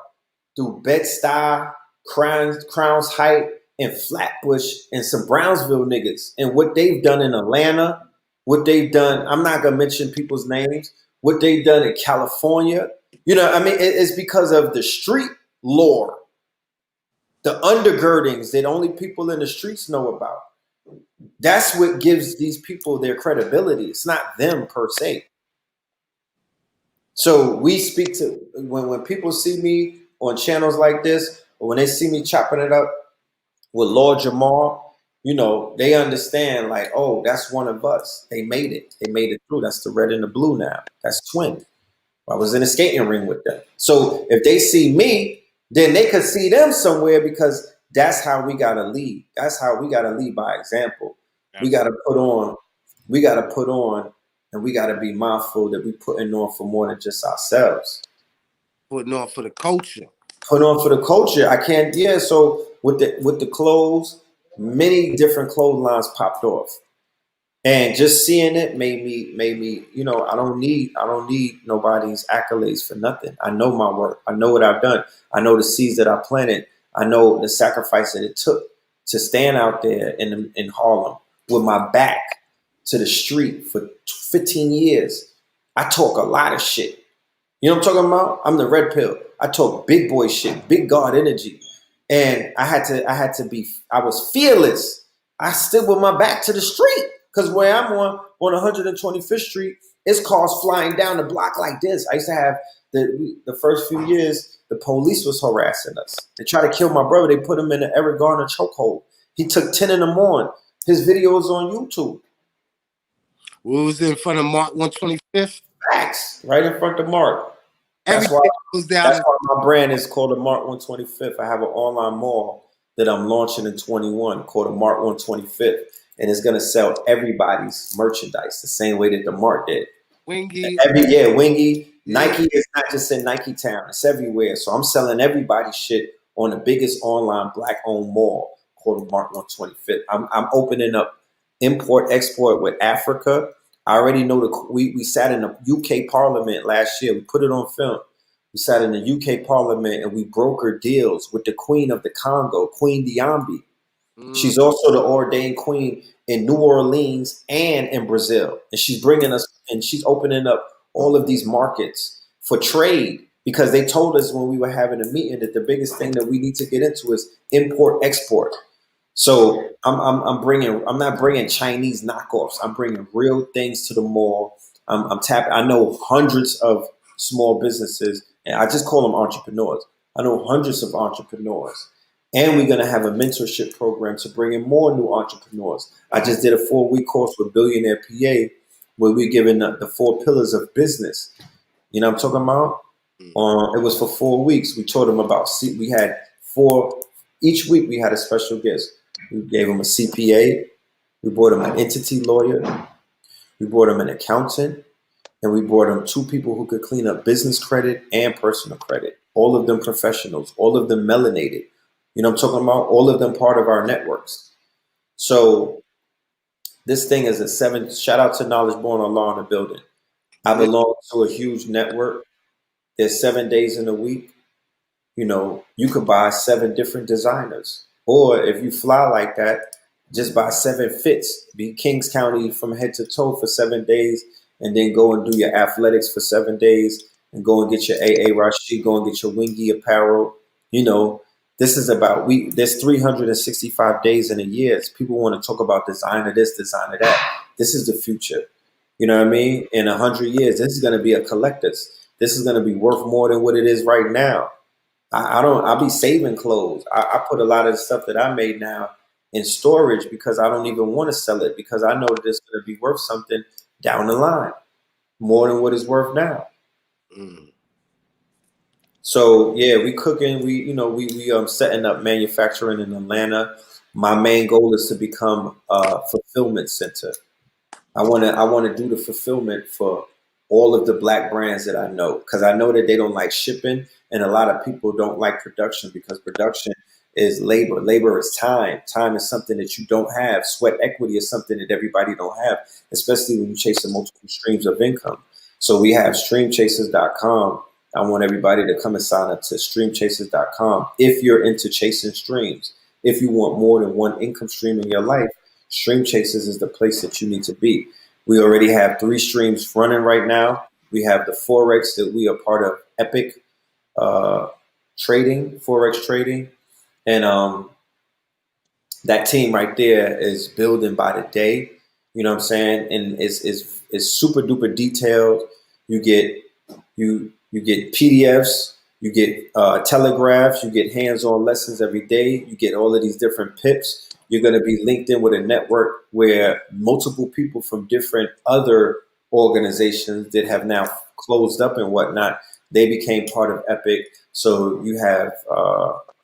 [SPEAKER 2] through Bed-Stuy, Crowns Height, and Flatbush, and some Brownsville niggas, and what they've done in Atlanta, what they've done. I'm not gonna mention people's names. What they've done in California. It's because of the street lore, the undergirdings that only people in the streets know about. That's what gives these people their credibility. It's not them per se. So we speak to, when people see me on channels like this, or when they see me chopping it up with Lord Jamal, they understand, like, oh, that's one of us. They made it. They made it through. That's the red and the blue now. That's Twin. I was in a skating ring with them. So if they see me, then they could see them somewhere, because that's how we gotta lead. That's how we gotta lead by example. We gotta put on, and we gotta be mindful that we putting on for more than just ourselves.
[SPEAKER 1] Putting on for the culture.
[SPEAKER 2] Putting on for the culture. I can't. Yeah. So with the clothes, many different clotheslines popped off, and just seeing it made me. I don't need nobody's accolades for nothing. I know my work. I know what I've done. I know the seeds that I planted. I know the sacrifice that it took to stand out there in Harlem with my back to the street for 15 years. I talk a lot of shit. You know what I'm talking about? I'm the red pill. I talk big boy shit, big God energy. And I was fearless. I stood with my back to the street, because where I'm on 125th Street, it's cars flying down the block like this. I used to have the first few years, the police was harassing us. They tried to kill my brother. They put him in the Eric Garner chokehold. He took 10 in the morning. His video is on YouTube.
[SPEAKER 1] We was in front of Mark 125th.
[SPEAKER 2] Facts, right in front of Mark. That's why my brand is called the Mark 125th. I have an online mall that I'm launching in 21 called the Mart 125th. And it's going to sell everybody's merchandise the same way that the Mart did.
[SPEAKER 1] Wingy.
[SPEAKER 2] Wingy.
[SPEAKER 1] Yeah.
[SPEAKER 2] Nike is not just in Nike Town, it's everywhere. So I'm selling everybody's shit on the biggest online black owned mall called Mart 125th. I'm opening up import export with Africa. I already know we sat in the UK Parliament last year. We put it on film. We sat in the UK Parliament and we brokered deals with the Queen of the Congo, Queen Diambi. She's also the ordained queen in New Orleans and in Brazil. And she's bringing us, and she's opening up all of these markets for trade, because they told us when we were having a meeting that the biggest thing that we need to get into is import export. So I'm not bringing Chinese knockoffs. I'm bringing real things to the mall. I know hundreds of small businesses, and I just call them entrepreneurs. I know hundreds of entrepreneurs. And we're going to have a mentorship program to bring in more new entrepreneurs. I just did a 4-week course with Billionaire PA where we're giving the 4 pillars of business. You know what I'm talking about? It was for 4 weeks. We taught them about, we had 4, each week we had a special guest. We gave them a CPA. We brought them an entity lawyer. We brought them an accountant. And we brought them 2 people who could clean up business credit and personal credit. All of them professionals, all of them melanated. You know what I'm talking about? All of them part of our networks. So this thing is shout out to Knowledge Born Allah in the building. I belong to a huge network. There's 7 days in a week. You know, you could buy 7 different designers. Or if you fly like that, just buy 7 fits. Be Kings County from head to toe for 7 days, and then go and do your athletics for 7 days, and go and get your AA Rashid, go and get your Wingy apparel. You know, this is about, there's 365 days in a year. People want to talk about designer this, designer that. This is the future. You know what I mean? In 100 years, this is going to be a collector's. This is going to be worth more than what it is right now. I'll be saving clothes. I put a lot of the stuff that I made now in storage because I don't even want to sell it, because I know that it's going to be worth something down the line, more than what it's worth now. So yeah, we cooking. We setting up manufacturing in Atlanta. My main goal is to become a fulfillment center. I want to do the fulfillment for all of the black brands that I know, because I know that they don't like shipping, and a lot of people don't like production, because production is labor. Labor is time. Time is something that you don't have. Sweat equity is something that everybody don't have, especially when you chase multiple streams of income. So we have streamchasers.com. I want everybody to come and sign up to streamchasers.com. If you're into chasing streams, if you want more than one income stream in your life, Stream Chasers is the place that you need to be. We already have 3 streams running right now. We have the Forex that we are part of, Epic trading, Forex trading. And that team right there is building by the day. You know what I'm saying? And it's super duper detailed. You get PDFs, you get telegraphs, you get hands-on lessons every day. You get all of these different pips. You're going to be linked in with a network where multiple people from different other organizations that have now closed up and whatnot, they became part of Epic. So you have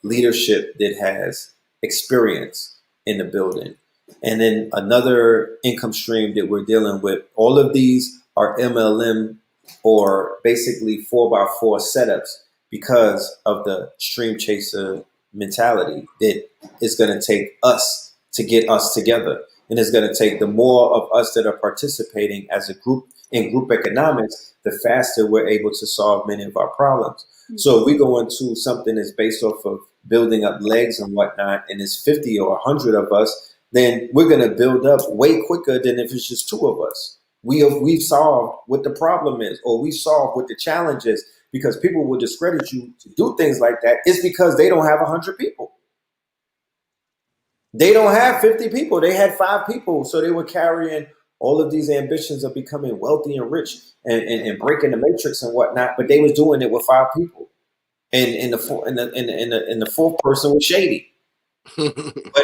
[SPEAKER 2] leadership that has experience in the building. And then another income stream that we're dealing with, all of these are MLM or basically 4x4 setups because of the Stream Chaser mentality that it's going to take us to get us together. And it's going to take the more of us that are participating as a group in group economics, the faster we're able to solve many of our problems. Mm-hmm. So if we go into something that's based off of building up legs and whatnot, and it's 50 or 100 of us, then we're going to build up way quicker than if it's just 2 of us. We've solved what the problem is, or we solved what the challenge is. Because people will discredit you to do things like that. It's because they don't have 100 people. They don't have 50 people. They had 5 people. So they were carrying all of these ambitions of becoming wealthy and rich and breaking the matrix and whatnot. But they was doing it with 5 people. And the 4th person was shady. But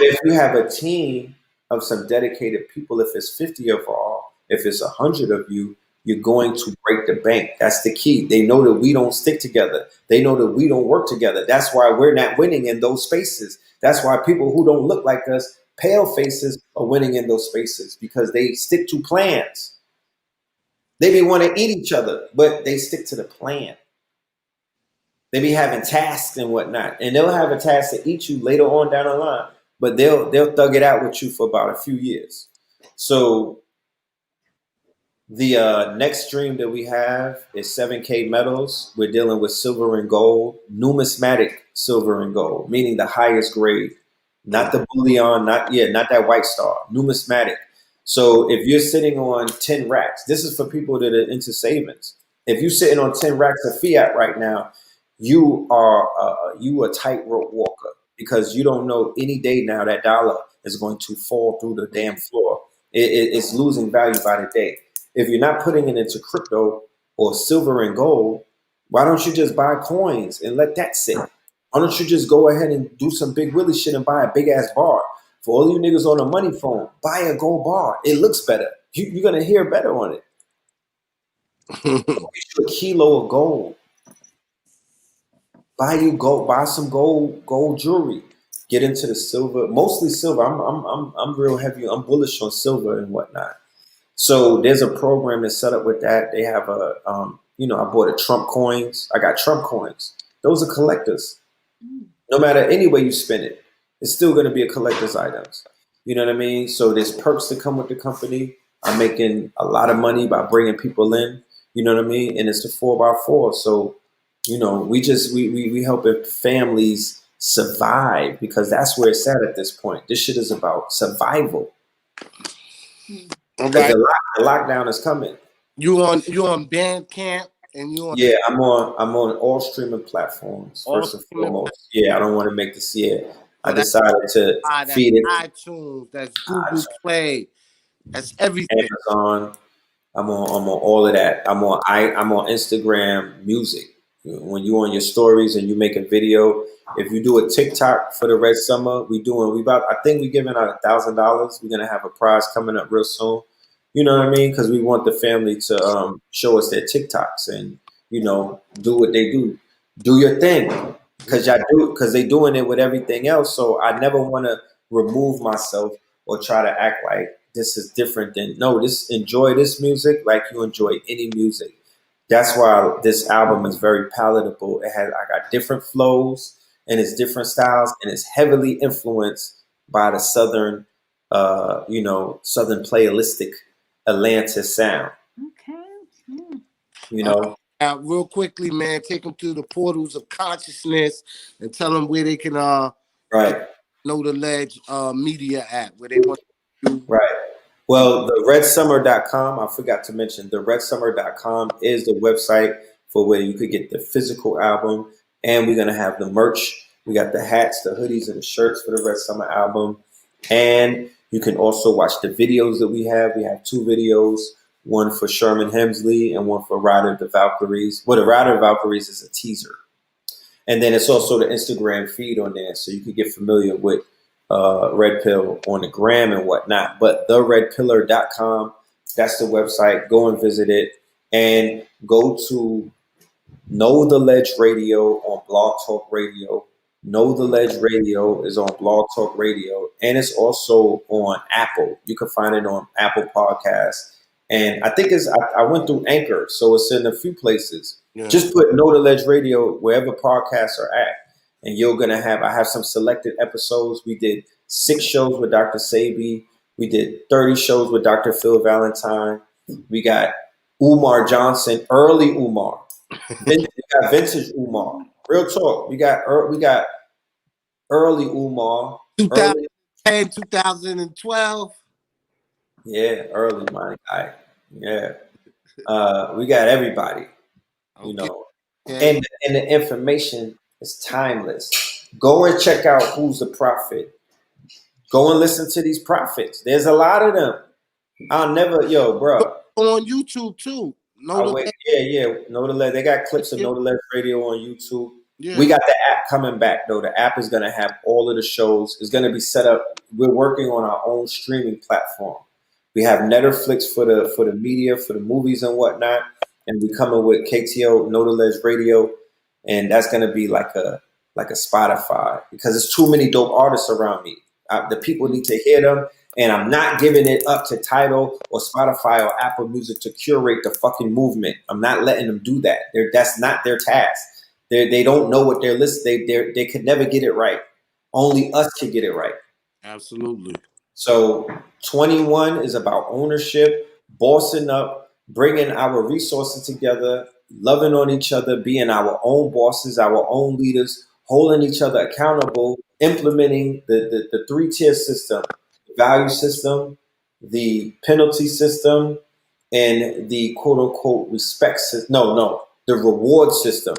[SPEAKER 2] if you have a team of some dedicated people, if it's 50 of all, if it's 100 of you, you're going to break the bank. That's the key. They know that we don't stick together. They know that we don't work together. That's why we're not winning in those spaces. That's why people who don't look like us, pale faces, are winning in those spaces because they stick to plans. They may want to eat each other, but they stick to the plan. They be having tasks and whatnot, and they'll have a task to eat you later on down the line, but they'll thug it out with you for about a few years. So the next stream that we have is 7K metals. We're dealing with silver and gold, numismatic silver and gold, meaning the highest grade, not the bullion, not that white star, numismatic. So if you're sitting on 10 racks, this is for people that are into savings. If you're sitting on 10 racks of fiat right now, you are a tightrope walker because you don't know any day now that dollar is going to fall through the damn floor. It's losing value by the day. If you're not putting it into crypto or silver and gold, why don't you just buy coins and let that sit? Why don't you just go ahead and do some big Willie shit and buy a big ass bar? For all you niggas on a money phone, buy a gold bar. It looks better. You're gonna hear better on it. Get you a kilo of gold. Buy some gold jewelry. Get into the silver, mostly silver. I'm real heavy. I'm bullish on silver and whatnot. So there's a program that's set up with that. They have I bought a Trump coins. I got Trump coins. Those are collectors. No matter any way you spend it, it's still going to be a collector's items. You know what I mean? So there's perks that come with the company. I'm making a lot of money by bringing people in. You know what I mean? And it's the 4x4. So, we helping families survive because that's where it's at this point. This shit is about survival.
[SPEAKER 1] All right.
[SPEAKER 2] The lockdown is coming.
[SPEAKER 1] You on Bandcamp and you on?
[SPEAKER 2] Yeah, I'm on all streaming platforms first and foremost. Yeah, I don't want to make this. Yeah, I decided to feed it.
[SPEAKER 1] iTunes, that's Google Play, that's everything.
[SPEAKER 2] Amazon. I'm on all of that. I'm on Instagram Music. When you on your stories and you make a video, if you do a TikTok for the Red Summer, I think we're giving out $1,000. We're gonna have a prize coming up real soon. You know what I mean? Because we want the family to show us their TikToks and do what they do. Do your thing, because they doing it with everything else. So I never want to remove myself or try to act like this is different than enjoy this music like you enjoy any music. That's why this album is very palatable. I got different flows and it's different styles and it's heavily influenced by the southern playalistic Atlantis sound.
[SPEAKER 3] Okay.
[SPEAKER 1] Real quickly, man, take them through the portals of consciousness and tell them where they can know the Ledge media at, where they want to do.
[SPEAKER 2] Right. Well, the redsummer.com, I forgot to mention, the redsummer.com is the website for where you could get the physical album. And we're going to have the merch. We got the hats, the hoodies, and the shirts for the Red Summer album. And you can also watch the videos that we have. We have 2 videos, one for Sherman Hemsley and one for Rider of the Valkyries. Well, the Rider of the Valkyries is a teaser. And then it's also the Instagram feed on there. So you can get familiar with Red Pill on the gram and whatnot. But theredpillar.com, that's the website. Go and visit it. And go to Know the Ledge Radio on Blog Talk Radio. Know the Ledge Radio is on Blog Talk Radio. And it's also on Apple. You can find it on Apple Podcasts. And I think I went through Anchor, so it's in a few places. Yeah. Just put Know the Ledge Radio wherever podcasts are at. And I have some selected episodes. We did 6 shows with Dr. Sabi. We did 30 shows with Dr. Phil Valentine. We got Umar Johnson, early Umar. We got vintage Umar. Real talk. We got early Umar.
[SPEAKER 1] 2010, 2012.
[SPEAKER 2] Yeah, early my guy. Yeah. We got everybody. Okay. And the information is timeless. Go and check out Who's the Prophet. Go and listen to these prophets. There's a lot of them. Bro.
[SPEAKER 1] On YouTube too.
[SPEAKER 2] Know the Ledge. They got clips of Know the Ledge Radio on YouTube. Yeah. We got the app coming back though. The app is gonna have all of the shows. It's gonna be set up. We're working on our own streaming platform. We have Netflix for the media, for the movies and whatnot, and we coming with KTO, No to Ledge Radio, and that's gonna be like a Spotify because there's too many dope artists around me. The people need to hear them, and I'm not giving it up to Tidal or Spotify or Apple Music to curate the fucking movement. I'm not letting them do that. That's not their task. They don't know what they're listening. They could never get it right. Only us can get it right.
[SPEAKER 1] Absolutely.
[SPEAKER 2] So 21 is about ownership, bossing up, bringing our resources together, loving on each other, being our own bosses, our own leaders, holding each other accountable, implementing the three-tier system, the value system, the penalty system, and the quote-unquote respect system. No, the reward system.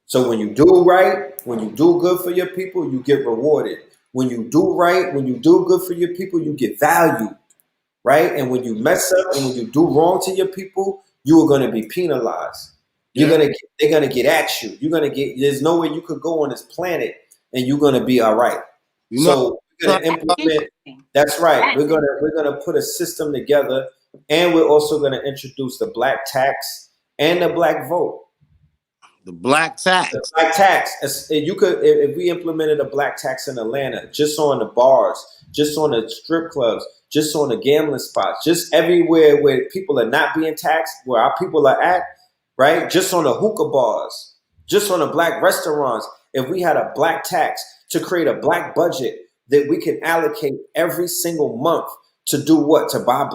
[SPEAKER 2] So when you do right, when you do good for your people, you get rewarded. When you do right, when you do good for your people, you get valued, right? And when you mess up and when you do wrong to your people, you are going to be penalized. They're gonna get at you. There's no way you could go on this planet and you're gonna be all right. So we're gonna implement. That's right. We're gonna put a system together, and we're also gonna introduce the black tax and the black vote.
[SPEAKER 1] The black tax.
[SPEAKER 2] The black tax. You could, if we implemented a black tax in Atlanta, just on the bars, just on the strip clubs, just on the gambling spots, just everywhere where people are not being taxed, where our people are at, right? Just on the hookah bars, just on the black restaurants. If we had a black tax to create a black budget that we can allocate every single month to do what? To buy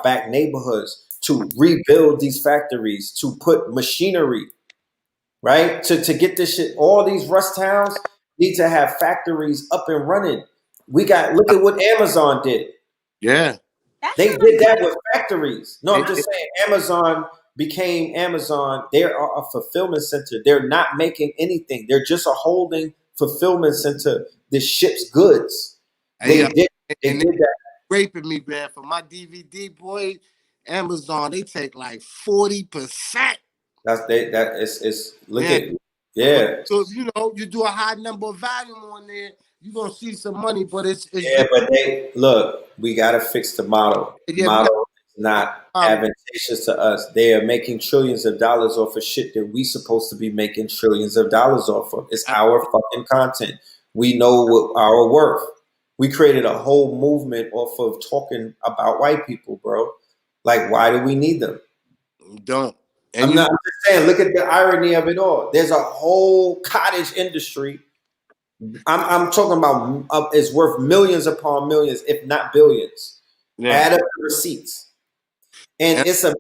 [SPEAKER 2] back neighborhoods, to rebuild these factories, to put machinery, right? To get this shit, all these rust towns need to have factories up and running. Look at what Amazon did.
[SPEAKER 1] Yeah.
[SPEAKER 2] They did that with factories. No, I'm just saying Amazon became Amazon. They are a fulfillment center. They're not making anything. They're just a holding fulfillment center that ships goods. They did that.
[SPEAKER 1] Raping me, man. For my DVD, boy, Amazon, they take like 40%.
[SPEAKER 2] Look at yeah.
[SPEAKER 1] So you do a high number of volume on there, you're gonna see some money, but it's
[SPEAKER 2] but we gotta fix the model. The model is not advantageous to us. They are making trillions of dollars off of shit that we supposed to be making trillions of dollars off of. It's our fucking content. We know what our worth. We created a whole movement off of talking about white people, bro. Like, why do we need them?
[SPEAKER 1] We don't.
[SPEAKER 2] I'm just saying, look at the irony of it all. There's a whole cottage industry. I'm talking about it's worth millions upon millions, if not billions. Yeah. Add up the receipts. And
[SPEAKER 1] I say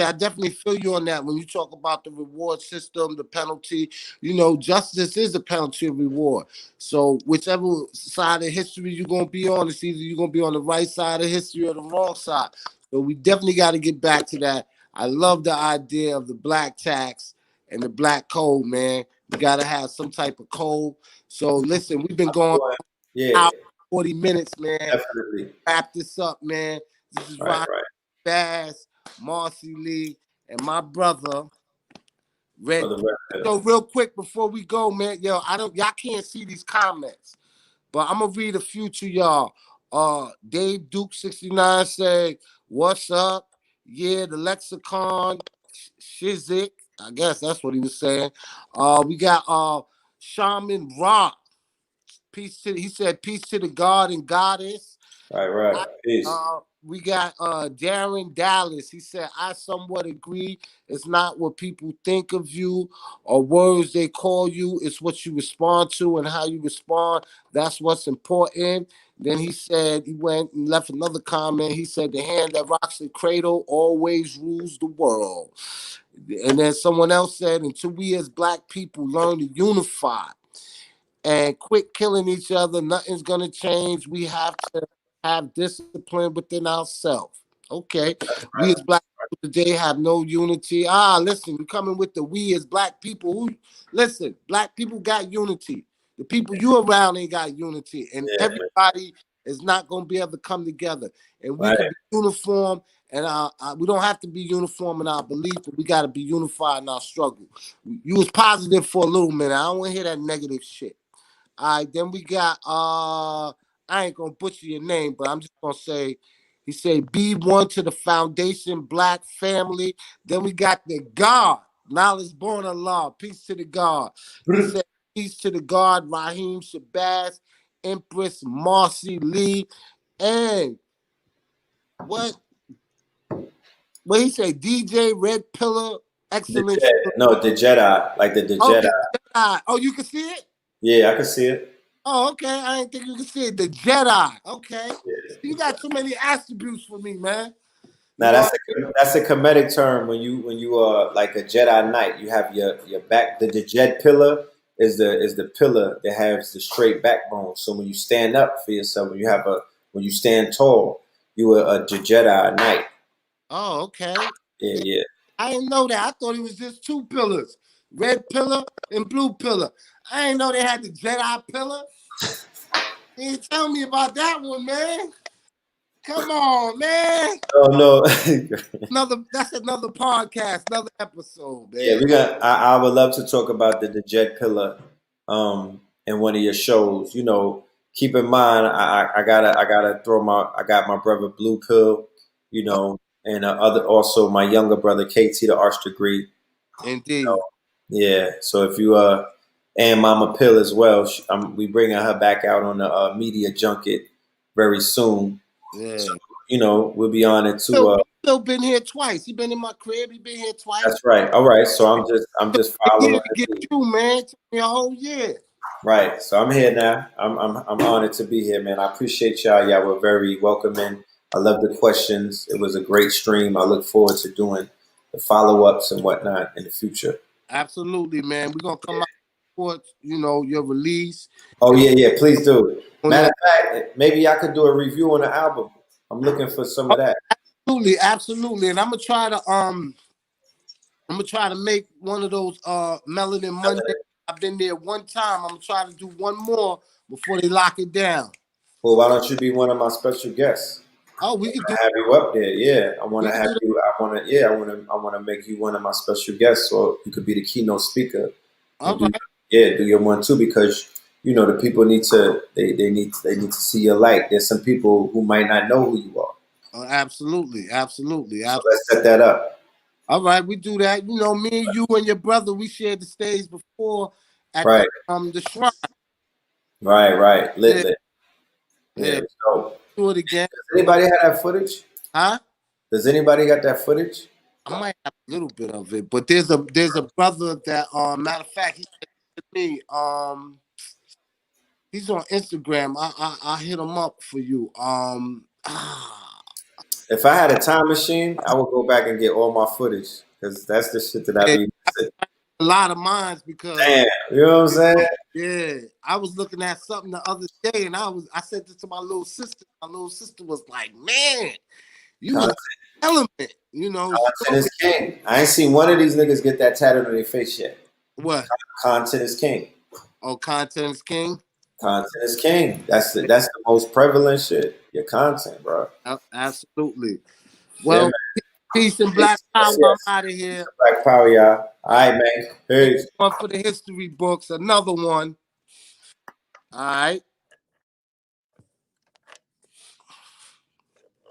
[SPEAKER 1] I definitely feel you on that when you talk about the reward system, the penalty. Justice is a penalty of reward. So whichever side of history you're gonna be on, it's either you're gonna be on the right side of history or the wrong side. So we definitely got to get back to that. I love the idea of the black tax and the black code, man. We got to have some type of code. So listen, we've been going out 40 minutes, man.
[SPEAKER 2] Definitely.
[SPEAKER 1] Wrap this up, man. This is right. Bass, Marcy Lee, and my brother, Red. So real quick before we go, man, y'all can't see these comments, but I'm gonna read a few to y'all. Dave Duke 69 said, "What's up? Yeah, the lexicon, Shizik. I guess that's what he was saying. We got Shaman Rock. He said, peace to the God and goddess.
[SPEAKER 2] Right. Peace.
[SPEAKER 1] We got Darren Dallas. He said, I somewhat agree. It's not what people think of you or words they call you. It's what you respond to and how you respond. That's what's important. Then he said, he went and left another comment. He said, the hand that rocks the cradle always rules the world. And then someone else said, until we as black people learn to unify and quit killing each other, nothing's going to change. We have to have discipline within ourselves. Okay. We as black people today have no unity. Listen, we're coming with the we as black people. Listen, black people got unity. The people you around ain't got unity. And everybody is not going to be able to come together. And we can be uniform. And we don't have to be uniform in our belief, but we got to be unified in our struggle. You was positive for a little minute. I don't want to hear that negative shit. All right, then we got I ain't gonna butcher your name, but I'm just gonna say, he said, be one to the foundation, black family. Then we got the God, knowledge born of law. Peace to the God. He said, peace to the God, Raheem Shabazz, Empress Marcy Lee, and what he say? DJ Red Pillar, excellent.
[SPEAKER 2] The Jedi, like the
[SPEAKER 1] Oh,
[SPEAKER 2] Jedi.
[SPEAKER 1] the Jedi. Oh, you can see it?
[SPEAKER 2] Yeah, I can see it.
[SPEAKER 1] Oh, okay. I didn't think you could see it. The Jedi. Okay. You got too many attributes for me, man.
[SPEAKER 2] Now that's a comedic term when you are like a Jedi Knight. You have your back. The Jed pillar is the pillar that has the straight backbone. So when you stand up for yourself, when you stand tall, you are a Jedi Knight.
[SPEAKER 1] Oh, okay.
[SPEAKER 2] Yeah.
[SPEAKER 1] I didn't know that. I thought it was just two pillars, red pillar and blue pillar. I didn't know they had the Jedi pillar. You didn't tell me about that one, man. Come on, man.
[SPEAKER 2] Oh no.
[SPEAKER 1] That's another podcast, another episode, man.
[SPEAKER 2] Yeah, I would love to talk about the Jed pillar in one of your shows. You know, keep in mind I got my brother Blue Pill, you know, and also my younger brother KT the Arts Degree.
[SPEAKER 1] Indeed.
[SPEAKER 2] Yeah. So if you and Mama Pill as well, we bringing her back out on the media junket very soon.
[SPEAKER 1] Yeah.
[SPEAKER 2] So, you know, we'll be on it too.
[SPEAKER 1] Still been here twice. He been in my crib. He been here twice.
[SPEAKER 2] That's right. All right. So I'm just following.
[SPEAKER 1] To get you, man. It took me a whole year.
[SPEAKER 2] Right. So I'm here now. I'm honored to be here, man. I appreciate y'all. Y'all were very welcoming. I love the questions. It was a great stream. I look forward to doing the follow-ups and whatnot in the future.
[SPEAKER 1] Absolutely, man. We're gonna come out for, you know, your release.
[SPEAKER 2] Oh yeah, please do. Matter of fact, maybe I could do a review on the album. I'm looking for some of that.
[SPEAKER 1] Absolutely. And I'm gonna try to make one of those Melanin Monday. I've been there one time. I'm gonna try to do one more before they lock it down.
[SPEAKER 2] Well, why don't you be one of my special guests?
[SPEAKER 1] Oh, we could
[SPEAKER 2] have you up there. Yeah, I want to have you. I want to make you one of my special guests, so you could be the keynote speaker. Do your one too, because you know the people need to need to see your light. There's some people who might not know who you are.
[SPEAKER 1] Oh, absolutely.
[SPEAKER 2] So let's set that up.
[SPEAKER 1] All right, we do that. You know, me and you and your brother, we shared the stage before at the shrine.
[SPEAKER 2] Right. Lit. Yeah. So
[SPEAKER 1] do it again.
[SPEAKER 2] Does anybody have that footage?
[SPEAKER 1] Huh?
[SPEAKER 2] Does anybody got that footage?
[SPEAKER 1] I might have a little bit of it, but there's a brother that matter of fact, he said to me, he's on Instagram. I hit him up for you.
[SPEAKER 2] If I had a time machine, I would go back and get all my footage because that's the shit that I be missing.
[SPEAKER 1] A lot of mines because
[SPEAKER 2] damn, you know what I'm saying?
[SPEAKER 1] Yeah, I was looking at something the other day, and I said this to my little sister. My little sister was like, "Man, you was element, you know."
[SPEAKER 2] Content is king. I ain't seen one of these niggas get that tattooed on their face yet.
[SPEAKER 1] What?
[SPEAKER 2] Content is king.
[SPEAKER 1] Oh, content is king.
[SPEAKER 2] Content is king. That's the most prevalent shit. Your content, bro.
[SPEAKER 1] Absolutely. Well, peace and black power. I'm out of here.
[SPEAKER 2] Black power, y'all. All right, man. Peace.
[SPEAKER 1] One for the history books. Another one. All right.